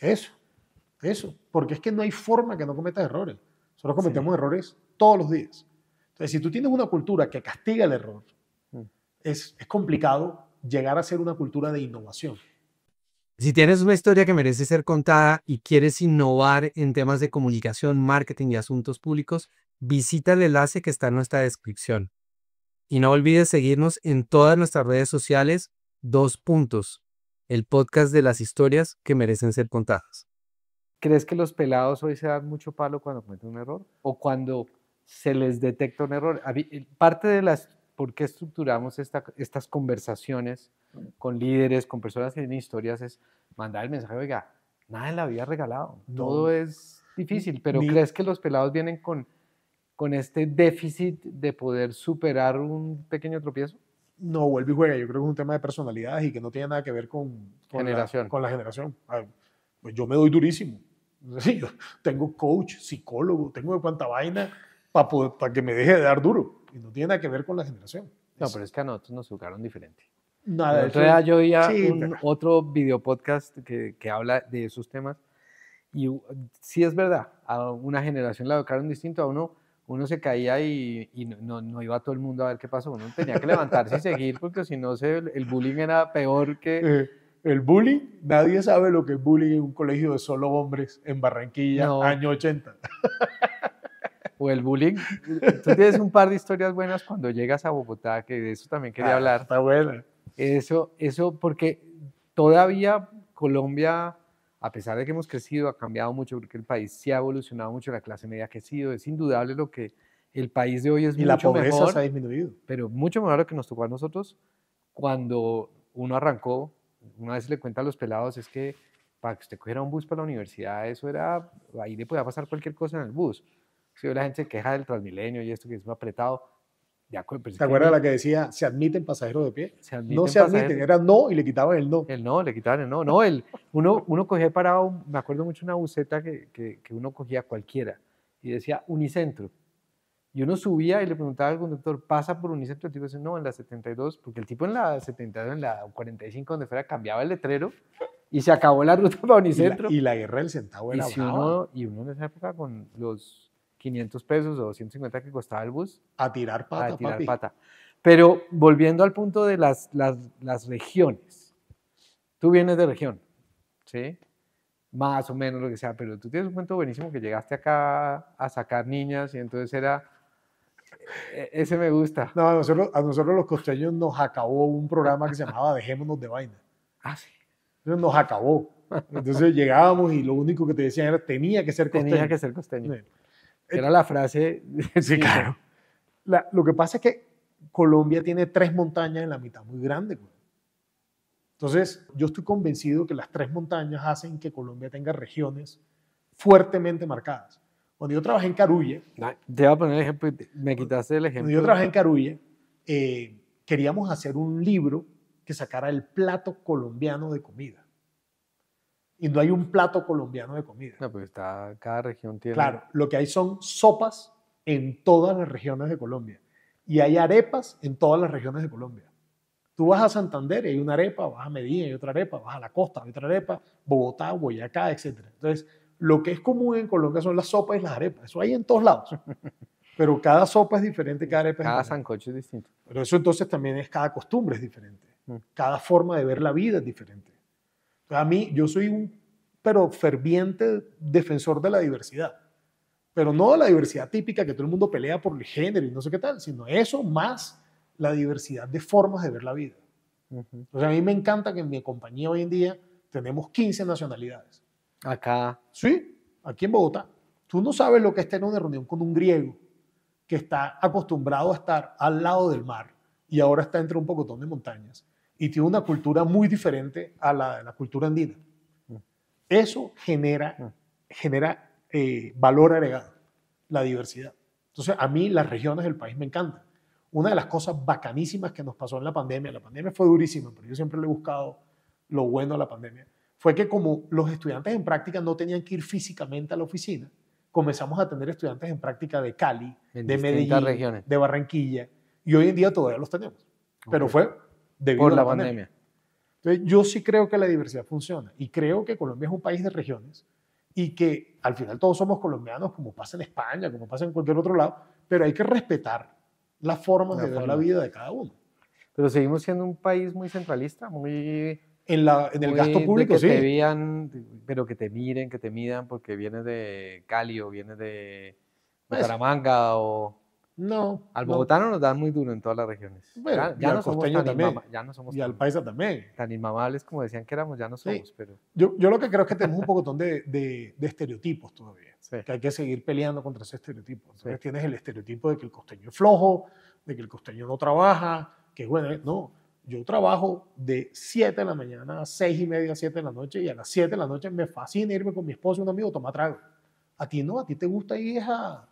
Eso, porque es que no hay forma que no cometas errores. Nosotros cometemos errores todos los días. Entonces, si tú tienes una cultura que castiga el error, es complicado llegar a ser una cultura de innovación. Si tienes una historia que merece ser contada y quieres innovar en temas de comunicación, marketing y asuntos públicos, visita el enlace que está en nuestra descripción. Y no olvides seguirnos en todas nuestras redes sociales, 2 Puntos, el podcast de las historias que merecen ser contadas. ¿Crees que los pelados hoy se dan mucho palo cuando cometen un error? ¿O cuando se les detecta un error? Parte de por qué estructuramos estas conversaciones con líderes, con personas que tienen historias, es mandar el mensaje, oiga, nada en la vida es regalado, todo es difícil, pero ¿crees que los pelados vienen con este déficit de poder superar un pequeño tropiezo? No, vuelve y juega. Yo creo que es un tema de personalidades y que no tiene nada que ver con la generación. Pues yo me doy durísimo. Sí, yo tengo coach, psicólogo, tengo de cuánta vaina para que me deje de dar duro. Y no tiene nada que ver con la generación. No, pero es que a nosotros nos educaron diferente. Nada, El otro día yo oía otro video podcast que habla de esos temas y sí es verdad, a una generación la educaron distinto, a uno se caía y no iba todo el mundo a ver qué pasó, uno tenía que levantarse y seguir porque si no el bullying era peor que... El bullying, nadie sabe lo que es bullying en un colegio de solo hombres en Barranquilla, año 80. O el bullying. Tú tienes un par de historias buenas cuando llegas a Bogotá, que de eso también quería hablar. Está buena. Eso porque todavía Colombia, a pesar de que hemos crecido, ha cambiado mucho, porque el país sí ha evolucionado mucho, la clase media ha crecido, es indudable lo que el país de hoy es mucho mejor. Y la pobreza se ha disminuido. Pero mucho mejor lo que nos tocó a nosotros cuando uno arrancó. Una vez le cuenta a los pelados, es que para que usted cogiera un bus para la universidad, eso era, ahí le podía pasar cualquier cosa en el bus. Si la gente se queja del Transmilenio y esto que es muy apretado. ¿Te acuerdas la que decía, se admiten pasajeros de pie? No se pasajeros. admiten, era no y le quitaban el no. Le quitaban el no. No, uno cogía parado, me acuerdo mucho una buseta que uno cogía cualquiera y decía Unicentro. Y uno subía y le preguntaba al conductor, ¿pasa por Unicentro? El tipo dice, no, en la 72, porque el tipo en la 72, en la 45, donde fuera, cambiaba el letrero y se acabó la ruta para Unicentro. Y la guerra del centavo era brava. Y uno en esa época con los 500 pesos o 250 que costaba el bus, A tirar pata, a tirar papi. pata. Pero volviendo al punto de las regiones, tú vienes de región, ¿sí? Más o menos lo que sea, pero tú tienes un cuento buenísimo que llegaste acá a sacar niñas y entonces era, ese me gusta. No, a nosotros los costeños nos acabó un programa que se llamaba Dejémonos de Vaina. Ah, sí. Entonces nos acabó. Entonces llegábamos y lo único que te decían era tenía que ser costeño. Tenía que ser costeño. Sí. Era la frase. Sí, claro. Lo que pasa es que Colombia tiene 3 montañas en la mitad muy grandes. Entonces, yo estoy convencido que las 3 montañas hacen que Colombia tenga regiones fuertemente marcadas. Cuando yo trabajé en Carulla, Te voy a poner el ejemplo, me quitaste el ejemplo. cuando yo trabajé en Carulla, queríamos hacer un libro que sacara el plato colombiano de comida. Y no hay un plato colombiano de comida. No, pues cada región tiene. Claro, lo que hay son sopas en todas las regiones de Colombia. Y hay arepas en todas las regiones de Colombia. Tú vas a Santander y hay una arepa, vas a Medellín y hay otra arepa, vas a la costa, hay otra arepa, Bogotá, Boyacá, etc. Entonces, lo que es común en Colombia son las sopas y las arepas. Eso hay en todos lados. Pero cada sopa es diferente, cada arepa es Cada diferente. sancocho es distinto. Pero eso entonces también es cada costumbre es diferente. Cada forma de ver la vida es diferente. Entonces, a mí, yo soy un ferviente defensor de la diversidad. Pero no de la diversidad típica que todo el mundo pelea por el género y no sé qué tal, sino eso más la diversidad de formas de ver la vida. Entonces, a mí me encanta que en mi compañía hoy en día tenemos 15 nacionalidades. Acá. Sí, aquí en Bogotá. Tú no sabes lo que es tener una reunión con un griego que está acostumbrado a estar al lado del mar y ahora está entre un pocotón de montañas y tiene una cultura muy diferente a la cultura andina. Eso genera valor agregado, la diversidad. Entonces, a mí las regiones del país me encantan. Una de las cosas bacanísimas que nos pasó en la pandemia fue durísima, pero yo siempre le he buscado lo bueno a la pandemia, fue que como los estudiantes en práctica no tenían que ir físicamente a la oficina, comenzamos a tener estudiantes en práctica de Cali, de Medellín, regiones. de Barranquilla, y hoy en día todavía los tenemos. Pero fue debido Por a la pandemia. Entonces, yo sí creo que la diversidad funciona y creo que Colombia es un país de regiones y que al final todos somos colombianos, como pasa en España, como pasa en cualquier otro lado, pero hay que respetar las formas de ver la vida de cada uno. Pero seguimos siendo un país muy centralista, muy... En el gasto público, que sí. te vean, pero que te miren, que te midan, porque vienes de Cali o vienes de Bucaramanga o... No. Al bogotano nos dan muy duro en todas las regiones. Bueno, ya no somos tan también. Ya no somos y al paisa también. Tan inmamables como decían que éramos, ya no somos. Sí. Pero... Yo lo que creo es que tenemos un pocotón de estereotipos todavía. Sí. Que hay que seguir peleando contra ese estereotipo. Entonces Sí. tienes el estereotipo de que el costeño es flojo, de que el costeño no trabaja, que bueno, no. Yo trabajo de 7 de la mañana a 6 y media, 7 de la noche, y a las 7 de la noche me fascina irme con mi esposo y un amigo a tomar trago. A ti no, a ti te gusta ir a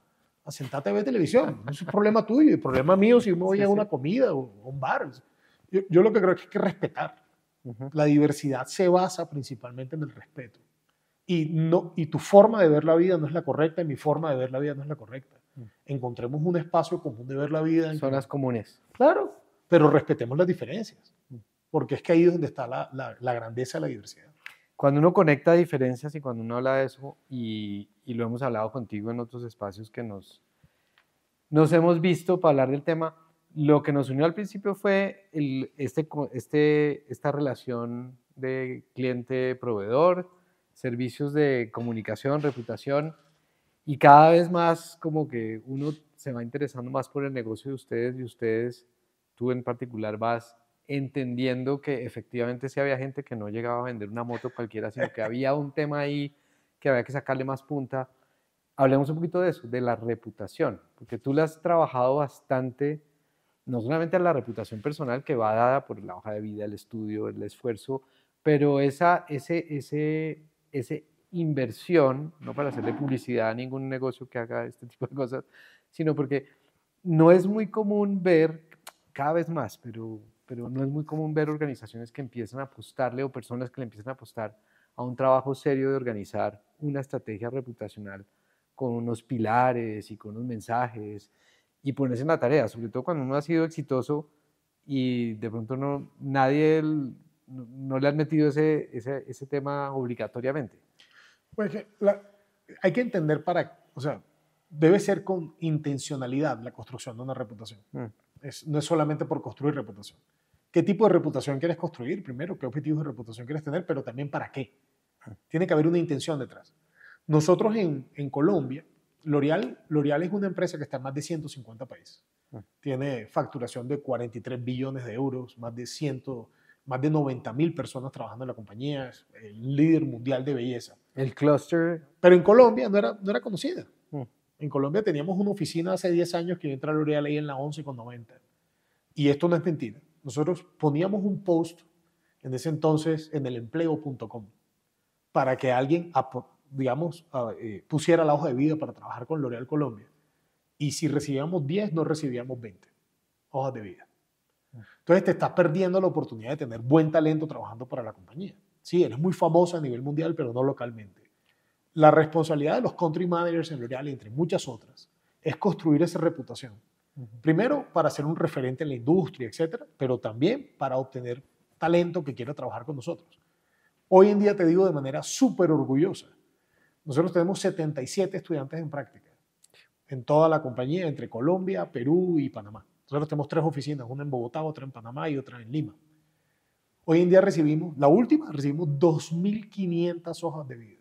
sentarte a ver televisión. No es un problema tuyo, el problema mío si me voy a una comida o a un bar. Yo lo que creo es que hay que respetar. La diversidad se basa principalmente en el respeto. Y tu forma de ver la vida no es la correcta y mi forma de ver la vida no es la correcta. Encontremos un espacio común de ver la vida. Zonas comunes. Claro, pero respetemos las diferencias, porque es que ahí es donde está la grandeza de la diversidad. Cuando uno conecta diferencias y cuando uno habla de eso, y lo hemos hablado contigo en otros espacios que nos hemos visto para hablar del tema, lo que nos unió al principio fue esta relación de cliente-proveedor, servicios de comunicación, reputación, y cada vez más como que uno se va interesando más por el negocio de ustedes y ustedes, tú en particular, vas entendiendo que efectivamente sí había gente que no llegaba a vender una moto cualquiera, sino que había un tema ahí que había que sacarle más punta. Hablemos un poquito de eso, de la reputación, porque tú la has trabajado bastante, no solamente a la reputación personal que va dada por la hoja de vida, el estudio, el esfuerzo, pero esa inversión, no para hacerle publicidad a ningún negocio que haga este tipo de cosas, sino porque no es muy común ver, cada vez más, pero no es muy común ver organizaciones que empiezan a apostarle o personas que le empiezan a apostar a un trabajo serio de organizar una estrategia reputacional con unos pilares y con unos mensajes y ponerse en la tarea, sobre todo cuando uno ha sido exitoso y de pronto nadie no le han metido ese tema obligatoriamente. Pues hay que entender o sea, debe ser con intencionalidad la construcción de una reputación. No es solamente por construir reputación. ¿Qué tipo de reputación quieres construir primero? ¿Qué objetivos de reputación quieres tener? Pero también ¿para qué? Tiene que haber una intención detrás. Nosotros en Colombia, L'Oréal es una empresa que está en más de 150 países. Tiene facturación de 43 billones de euros, más de 90.000 personas trabajando en la compañía, es el líder mundial de belleza. El clúster. Pero en Colombia no era conocida. En Colombia teníamos una oficina hace 10 años que entra L'Oréal ahí en la 11,90. Y esto no es mentira. Nosotros poníamos un post en ese entonces en elempleo.com para que alguien, digamos, pusiera la hoja de vida para trabajar con L'Oréal Colombia. Y si recibíamos 10, no recibíamos 20 hojas de vida. Entonces te estás perdiendo la oportunidad de tener buen talento trabajando para la compañía. Sí, eres muy famosa a nivel mundial, pero no localmente. La responsabilidad de los country managers en L'Oréal, entre muchas otras, es construir esa reputación. Primero, para ser un referente en la industria, etcétera, pero también para obtener talento que quiera trabajar con nosotros. Hoy en día te digo de manera súper orgullosa, nosotros tenemos 77 estudiantes en práctica en toda la compañía, entre Colombia, Perú y Panamá. Nosotros tenemos 3 oficinas, una en Bogotá, otra en Panamá y otra en Lima. Hoy en día recibimos 2.500 hojas de vida.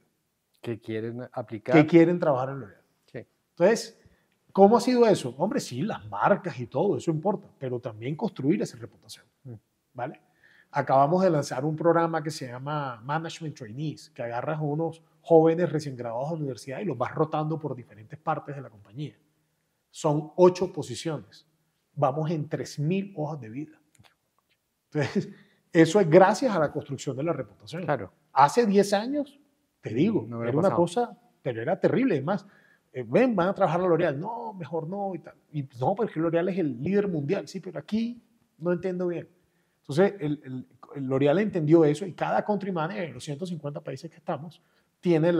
Que quieren aplicar. Que quieren trabajar en L'Oréal. Sí. Entonces, ¿cómo ha sido eso? Hombre, sí, las marcas y todo, eso importa, pero también construir esa reputación, ¿vale? Acabamos de lanzar un programa que se llama Management Trainees, que agarras a unos jóvenes recién graduados de la universidad y los vas rotando por diferentes partes de la compañía. Son 8 posiciones. Vamos en 3.000 hojas de vida. Entonces, eso es gracias a la construcción de la reputación. Claro. Hace 10 años, te digo, no era una cosa, pero era terrible. Además, ven, van a trabajar a L'Oréal. No, mejor no y tal. Y no, porque L'Oréal es el líder mundial. Sí, pero aquí no entiendo bien. Entonces, el L'Oréal entendió eso y cada country manager en los 150 países que estamos tiene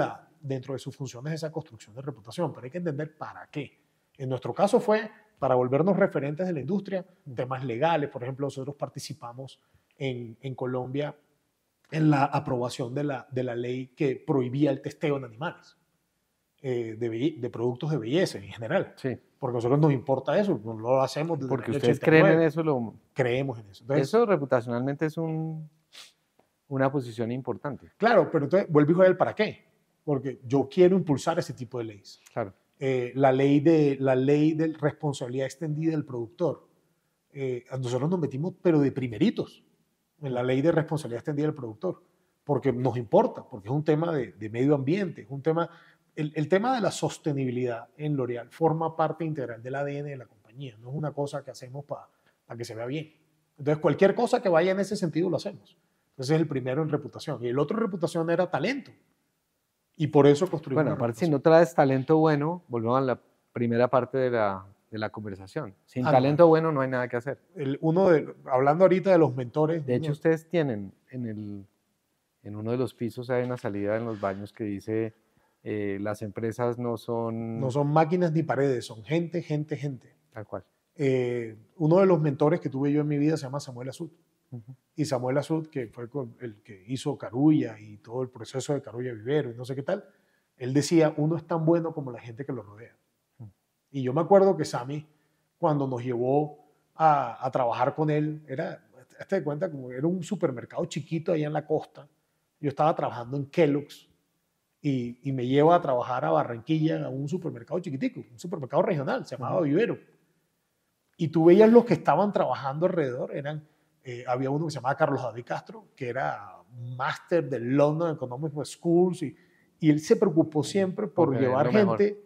dentro de sus funciones esa construcción de reputación, pero hay que entender para qué. En nuestro caso fue para volvernos referentes de la industria, temas legales. Por ejemplo, nosotros participamos en Colombia en la aprobación de la ley que prohibía el testeo en animales, de productos de belleza en general. Sí. Porque a nosotros nos importa eso, no lo hacemos desde porque el ustedes 89. creen en eso. Creemos en eso. Entonces, eso reputacionalmente es una posición importante. Claro, pero entonces vuelvo a joder para qué. Porque yo quiero impulsar ese tipo de leyes. Claro. La ley de responsabilidad extendida del productor. Nosotros nos metimos, pero de primeritos, en la ley de responsabilidad extendida del productor. Porque nos importa, porque es un tema de medio ambiente, es un tema... El tema de la sostenibilidad en L'Oréal forma parte integral del ADN de la compañía. No es una cosa que hacemos para que se vea bien. Entonces, cualquier cosa que vaya en ese sentido lo hacemos. Entonces, es el primero en reputación. Y el otro en reputación era talento. Y por eso construimos. Bueno, aparte, si no traes talento bueno, volvemos a la primera parte de la conversación. Sin talento bueno no hay nada que hacer. Hablando ahorita de los mentores. De hecho, ustedes tienen en uno de los pisos hay una salida en los baños que dice... las empresas no son... No son máquinas ni paredes, son gente. Tal cual. Uno de los mentores que tuve yo en mi vida se llama Samuel Azud. Y Samuel Azud, que fue el que hizo Carulla y todo el proceso de Carulla Vivero y no sé qué tal, él decía, uno es tan bueno como la gente que lo rodea. Y yo me acuerdo que Sammy, cuando nos llevó a trabajar con él, hazte de cuenta, como era un supermercado chiquito allá en la costa. Yo estaba trabajando en Kellogg's, y me lleva a trabajar a Barranquilla, a un supermercado chiquitico, un supermercado regional, se llamaba Vivero. Y tú veías los que estaban trabajando alrededor, había uno que se llamaba Carlos David Castro, que era máster del London Economic Schools, y él se preocupó siempre por llevar gente,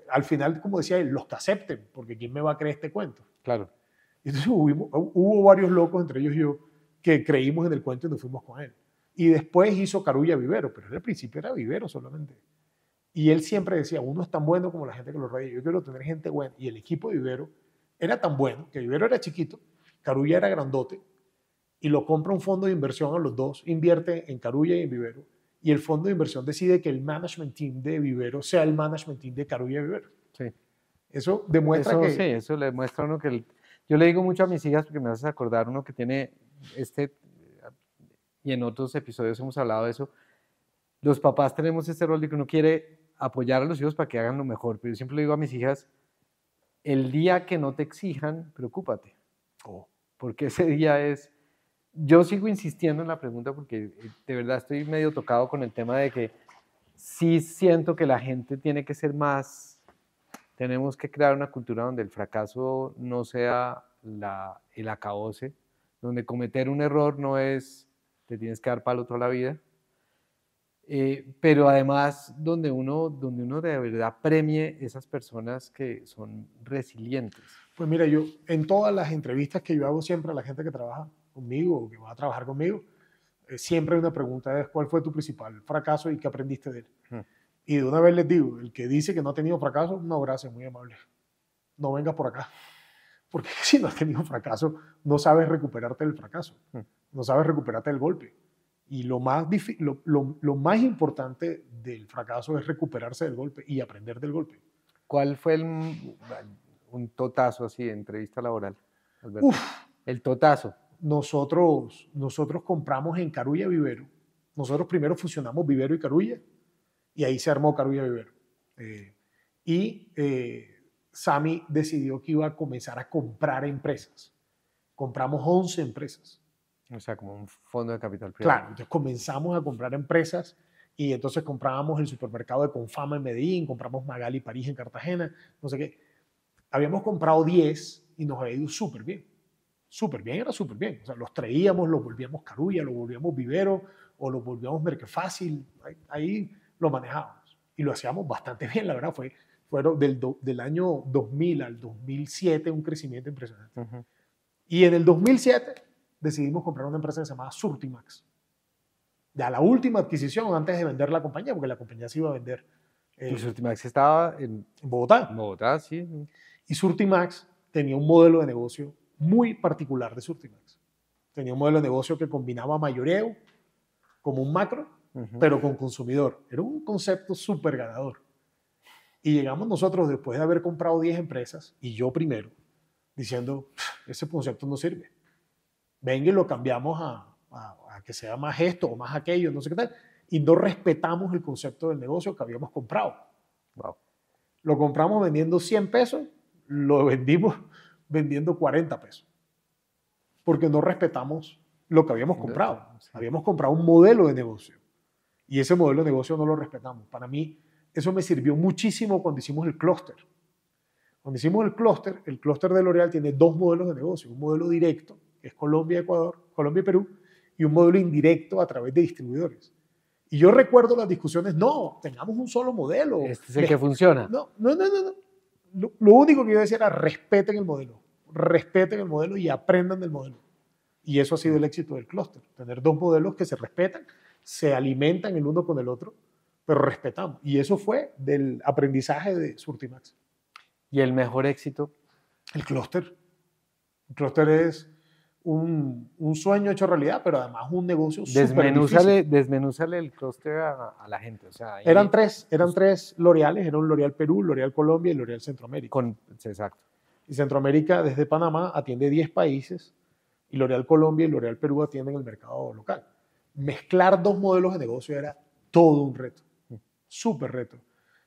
al final, como decía él, los que acepten, porque ¿quién me va a creer este cuento? Claro. Entonces hubo varios locos, entre ellos yo, que creímos en el cuento y nos fuimos con él. Y después hizo Carulla Vivero, pero al principio era Vivero solamente. Y él siempre decía, uno es tan bueno como la gente que lo rodea. Yo quiero tener gente buena. Y el equipo de Vivero era tan bueno, que Vivero era chiquito, Carulla era grandote, y lo compra un fondo de inversión a los dos, invierte en Carulla y en Vivero, y el fondo de inversión decide que el management team de Vivero sea el management team de Carulla Vivero. Sí. Eso demuestra Eso que... sí, eso le muestra a uno que... yo le digo mucho a mis hijas, porque me haces acordar uno que tiene y en otros episodios hemos hablado de eso, los papás tenemos este rol de que uno quiere apoyar a los hijos para que hagan lo mejor, pero yo siempre le digo a mis hijas, el día que no te exijan, preocúpate, porque ese día es... Yo sigo insistiendo en la pregunta porque de verdad estoy medio tocado con el tema de que sí siento que la gente tiene que ser más, tenemos que crear una cultura donde el fracaso no sea el acabose, donde cometer un error no es, te tienes que dar palo toda la vida, pero además donde uno de verdad premie esas personas que son resilientes. Pues mira, yo en todas las entrevistas que yo hago siempre a la gente que trabaja conmigo o que va a trabajar conmigo, siempre hay una pregunta, es ¿cuál fue tu principal fracaso y qué aprendiste de él? Y de una vez les digo, el que dice que no ha tenido fracaso, no, gracias, muy amable. No vengas por acá. Porque si no has tenido fracaso, no sabes recuperarte del fracaso. No sabes recuperarte del golpe. Y lo más importante del fracaso es recuperarse del golpe y aprender del golpe. ¿Cuál fue un totazo así de entrevista laboral, Alberto? Uf, el totazo. Nosotros compramos en Carulla Vivero. Nosotros primero fusionamos Vivero y Carulla y ahí se armó Carulla Vivero. Sami decidió que iba a comenzar a comprar empresas. Compramos 11 empresas. O sea, como un fondo de capital privado. Claro, entonces comenzamos a comprar empresas y entonces comprábamos el supermercado de Confama en Medellín, compramos Magali París en Cartagena, no sé qué. Habíamos comprado 10 y nos había ido súper bien. Súper bien, era súper bien. O sea, los traíamos, los volvíamos Carulla, los volvíamos Vivero o los volvíamos Merquefácil. Ahí lo manejábamos y lo hacíamos bastante bien, la verdad. Fueron del año 2000 al 2007 un crecimiento impresionante. Y en el 2007 decidimos comprar una empresa que se llamaba Surtimax. Ya la última adquisición antes de vender la compañía, porque la compañía se iba a vender. Y Surtimax estaba en Bogotá. En Bogotá, sí. Y Surtimax tenía un modelo de negocio muy particular de Surtimax. Tenía un modelo de negocio que combinaba mayoreo como un macro, pero con consumidor. Era un concepto súper ganador. Y llegamos nosotros después de haber comprado 10 empresas, y yo primero, diciendo, ese concepto no sirve. Venga y lo cambiamos a que sea más esto o más aquello, no sé qué tal. Y no respetamos el concepto del negocio que habíamos comprado. Wow. Lo compramos vendiendo 100 pesos, lo vendimos vendiendo 40 pesos. Porque no respetamos lo que habíamos comprado. Sí. Habíamos comprado un modelo de negocio. Y ese modelo de negocio no lo respetamos. Para mí, eso me sirvió muchísimo cuando hicimos el clúster. Cuando hicimos el clúster de L'Oréal tiene dos modelos de negocio. Un modelo directo, que es Colombia y Perú, y un modelo indirecto a través de distribuidores. Y yo recuerdo las discusiones, no, tengamos un solo modelo. Este es el que funciona. No. Lo único que yo decía era respeten el modelo y aprendan del modelo. Y eso ha sido el éxito del clúster. Tener dos modelos que se respetan, se alimentan el uno con el otro, pero respetamos. Y eso fue del aprendizaje de Surtimax. ¿Y el mejor éxito? El clúster. El clúster es un sueño hecho realidad, pero además un negocio súper difícil. Desmenúzale el clúster a la gente. O sea, eran tres L'Oreales, era un L'Oreal Perú, L'Oreal Colombia y L'Oreal Centroamérica. Exacto. Y Centroamérica desde Panamá atiende 10 países y L'Oreal Colombia y L'Oreal Perú atienden el mercado local. Mezclar dos modelos de negocio era todo un reto, súper reto.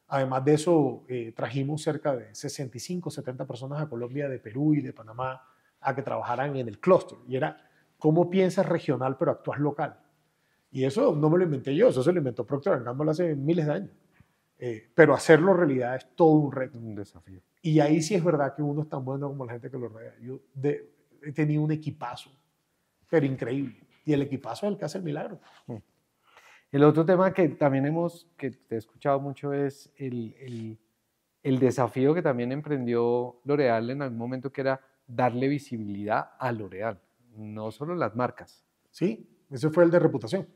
Además de eso, trajimos cerca de 65, 70 personas a Colombia de Perú y de Panamá a que trabajaran en el clúster. Y era, ¿cómo piensas regional pero actúas local? Y eso no me lo inventé yo, eso se lo inventó Procter & Gamble hace miles de años. Pero hacerlo realidad es todo un reto. Un desafío. Y ahí sí es verdad que uno es tan bueno como la gente que lo rodea. Yo he tenido un equipazo, pero increíble. Y el equipazo es el que hace el milagro. El otro tema que también que te he escuchado mucho es el desafío que también emprendió L'Oréal en algún momento, que era darle visibilidad a L'Oréal, no solo las marcas. Sí, ese fue el de reputación.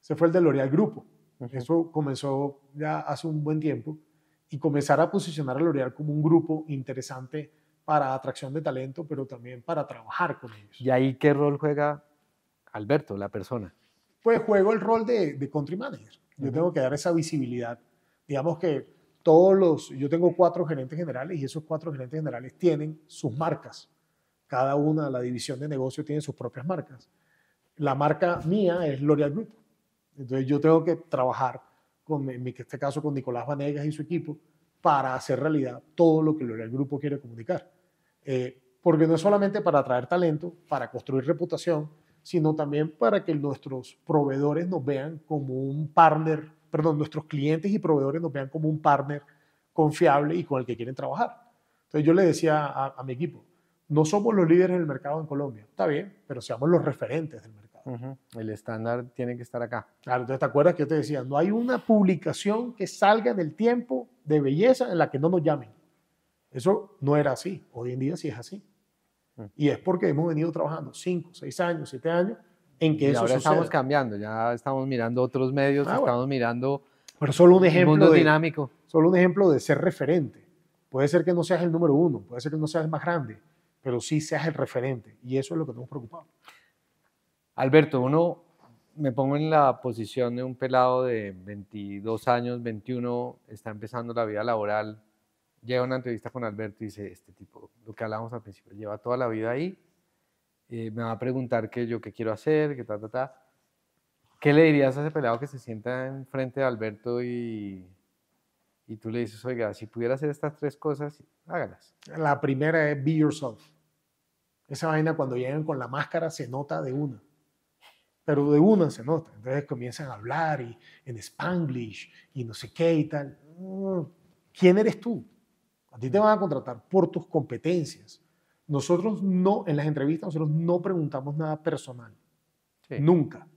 Ese fue el de L'Oréal Grupo. Eso comenzó ya hace un buen tiempo y comenzar a posicionar a L'Oréal como un grupo interesante para atracción de talento, pero también para trabajar con ellos. ¿Y ahí qué rol juega Alberto, la persona? Pues juego el rol de country manager. Yo tengo que dar esa visibilidad. Digamos que yo tengo 4 gerentes generales y esos 4 gerentes generales tienen sus marcas. Cada una, la división de negocio tiene sus propias marcas. La marca mía es L'Oréal Group. Entonces yo tengo que trabajar, en este caso con Nicolás Vanegas y su equipo, para hacer realidad todo lo que L'Oréal Grupo quiere comunicar. Porque no es solamente para atraer talento, para construir reputación, sino también para que nuestros proveedores nos vean como un partner, perdón, nuestros clientes y proveedores nos vean como un partner confiable y con el que quieren trabajar. Entonces yo le decía a mi equipo, no somos los líderes en el mercado en Colombia, está bien, pero seamos los referentes del mercado. El estándar tiene que estar acá. Claro, entonces te acuerdas que yo te decía, no hay una publicación que salga en el tiempo de belleza en la que no nos llamen. Eso no era así, hoy en día sí es así. Y es porque hemos venido trabajando 5, 6 años, 7 años en que Y eso ahora suceda. estamos cambiando, ya estamos mirando otros medios, estamos mirando pero solo un el ejemplo mundo dinámico. Solo un ejemplo de ser referente. Puede ser que no seas el número 1, puede ser que no seas el más grande, pero sí seas el referente. Y eso es lo que nos preocupa. Alberto, me pongo en la posición de un pelado de 22 años, 21, está empezando la vida laboral, llega a una entrevista con Alberto y dice, este tipo, lo que hablábamos al principio, lleva toda la vida ahí, me va a preguntar qué quiero hacer, ¿Qué le dirías a ese pelado que se sienta enfrente de Alberto y tú le dices, oiga, si pudiera hacer estas 3 cosas, hágalas? La primera es be yourself. Esa vaina cuando llegan con la máscara se nota de una. Pero de una se nota. Entonces comienzan a hablar y en Spanglish y no sé qué y tal. ¿Quién eres tú? A ti te van a contratar por tus competencias. Nosotros no, en las entrevistas, nosotros no preguntamos nada personal. Sí. Nunca.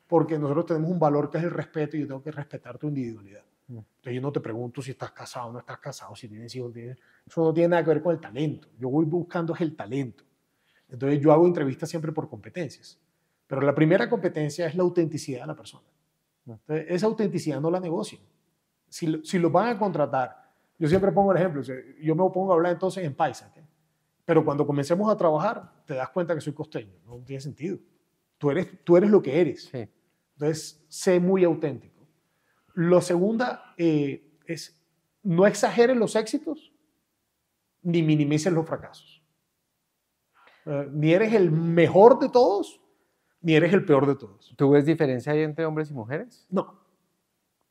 Porque nosotros tenemos un valor que es el respeto y yo tengo que respetar tu individualidad. Entonces yo no te pregunto si estás casado o no estás casado, si tienes hijos, eso no tiene nada que ver con el talento. Yo voy buscando es el talento. Entonces yo hago entrevistas siempre por competencias. Pero la primera competencia es la autenticidad de la persona. Entonces, esa autenticidad no la negocian. Si lo van a contratar, yo siempre pongo el ejemplo, yo me pongo a hablar entonces en paisa, ¿okay? Pero cuando comencemos a trabajar, te das cuenta que soy costeño. No tiene sentido. Tú eres lo que eres. Sí. Entonces, sé muy auténtico. Lo segunda es no exageres los éxitos ni minimices los fracasos. Ni eres el mejor de todos, ni eres el peor de todos. ¿Tú ves diferencia ahí entre hombres y mujeres? No.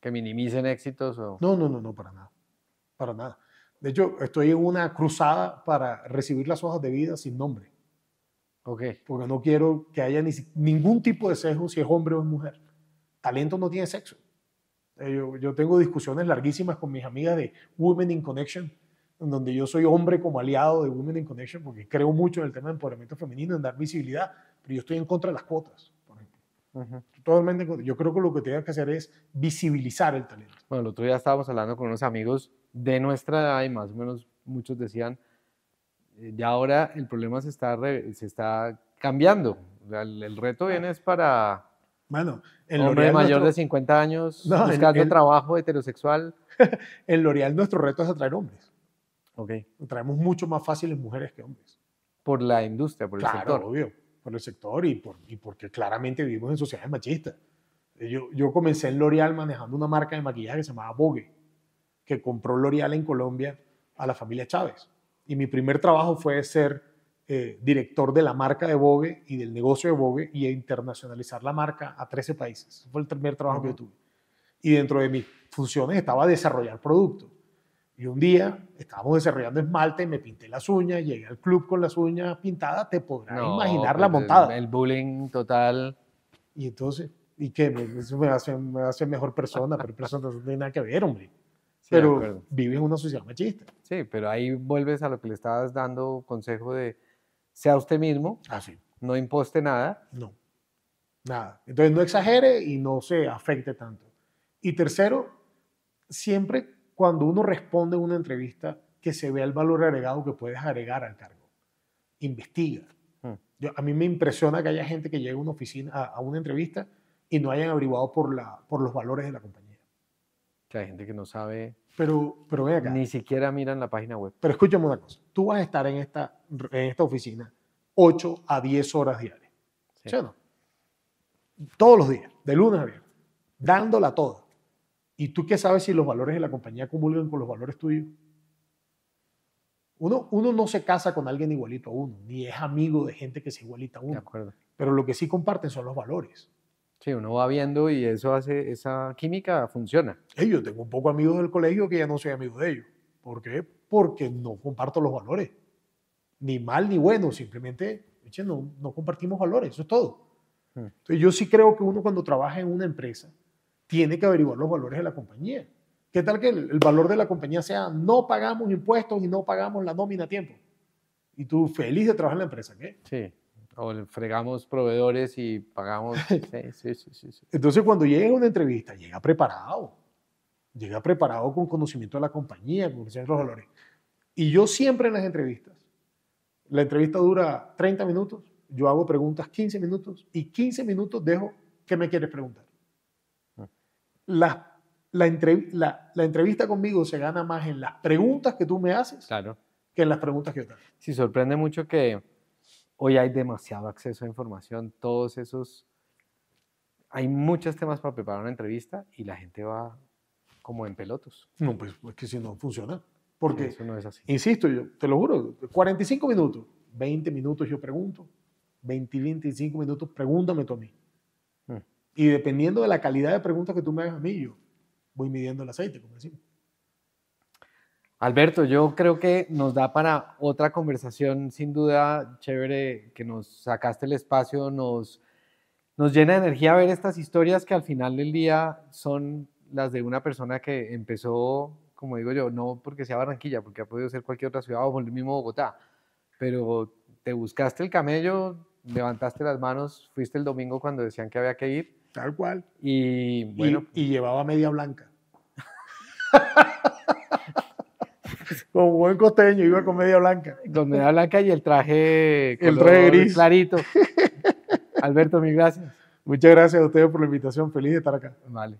¿Que minimicen éxitos? O... No, para nada. Para nada. De hecho, estoy en una cruzada para recibir las hojas de vida sin nombre. Okay. Porque no quiero que haya ningún tipo de sesgo si es hombre o es mujer. Talento no tiene sexo. Yo tengo discusiones larguísimas con mis amigas de Women in Connection, en donde yo soy hombre como aliado de Women in Connection, porque creo mucho en el tema de empoderamiento femenino, en dar visibilidad, pero yo estoy en contra de las cuotas, por ejemplo. Totalmente en contra. Yo creo que lo que tienes que hacer es visibilizar el talento. Bueno, el otro día estábamos hablando con unos amigos de nuestra edad y más o menos muchos decían, ya ahora el problema se está cambiando. El reto viene es para... Bueno, el hombre mayor de 50 años buscando trabajo heterosexual. En L'Oréal nuestro reto es atraer hombres. Okay. Traemos mucho más fáciles mujeres que hombres. Por la industria, por el sector. Obvio, por el sector y porque claramente vivimos en sociedades machistas. Yo comencé en L'Oréal manejando una marca de maquillaje que se llamaba Vogue, que compró L'Oréal en Colombia a la familia Chávez. Y mi primer trabajo fue ser director de la marca de Vogue y del negocio de Vogue y internacionalizar la marca a 13 países. Ese fue el primer trabajo que yo tuve. Y dentro de mis funciones estaba desarrollar producto. Y un día estábamos desarrollando esmalte, me pinté las uñas, llegué al club con las uñas pintadas, te podrás imaginar la montada. El bullying total. Y entonces, ¿y qué? Eso me hace mejor persona, pero persona no tiene nada que ver, hombre. Sí, pero vives en una sociedad machista. Sí, pero ahí vuelves a lo que le estabas dando consejo de sea usted mismo, sí. No imposte nada. No, nada. Entonces no exagere y no se afecte tanto. Y tercero, siempre cuando uno responde a una entrevista, que se vea el valor agregado que puedes agregar al cargo. Investiga. A mí me impresiona que haya gente que llegue a una oficina, a una entrevista y no hayan averiguado por los valores de la compañía. Que hay gente que no sabe, pero ven acá. Ni siquiera miran la página web. Pero escúchame una cosa, tú vas a estar en esta oficina 8 a 10 horas diarias, ¿sí o no? Todos los días, de lunes a viernes, dándola toda. ¿Y tú qué sabes si los valores de la compañía comulgan con los valores tuyos? Uno no se casa con alguien igualito a uno, ni es amigo de gente que es igualita a De uno. acuerdo. Pero lo que sí comparten son los valores. Sí, uno va viendo y eso hace, esa química funciona. Yo tengo un poco amigos del colegio que ya no soy amigo de ellos. ¿Por qué? Porque no comparto los valores. Ni mal ni bueno, simplemente no compartimos valores, eso es todo. Entonces yo sí creo que uno cuando trabaja en una empresa tiene que averiguar los valores de la compañía. ¿Qué tal que el valor de la compañía sea no pagamos impuestos y no pagamos la nómina a tiempo? Y tú feliz de trabajar en la empresa, ¿qué? Sí, o le fregamos proveedores y pagamos. Sí. Entonces cuando llega a una entrevista, llega preparado con conocimiento de la compañía, con conocimiento de los valores. Y yo siempre en las entrevistas, la entrevista dura 30 minutos, yo hago preguntas 15 minutos y 15 minutos dejo ¿qué me quieres preguntar? La entrevista conmigo se gana más en las preguntas que tú me haces Claro. que en las preguntas que yo te hago. Sí, sorprende mucho que hoy hay demasiado acceso a información, todos esos... Hay muchos temas para preparar una entrevista y la gente va como en pelotos. No, pues es que si no funciona. Porque, Eso no es así. insisto, yo te lo juro, 45 minutos, 20 minutos yo pregunto, 25 minutos pregúntame tú a mí. Y dependiendo de la calidad de preguntas que tú me hagas a mí, yo voy midiendo el aceite, como decimos. Alberto, yo creo que nos da para otra conversación, sin duda, chévere, que nos sacaste el espacio, nos llena de energía ver estas historias que al final del día son las de una persona que empezó, como digo yo, no porque sea Barranquilla, porque ha podido ser cualquier otra ciudad o el mismo Bogotá, pero te buscaste el camello, levantaste las manos, fuiste el domingo cuando decían que había que ir. Tal cual. Y bueno. Y llevaba media blanca. Como buen costeño, iba con media blanca. Con media blanca y el traje gris. Clarito. Alberto, mil gracias. Muchas gracias a ustedes por la invitación. Feliz de estar acá. Vale.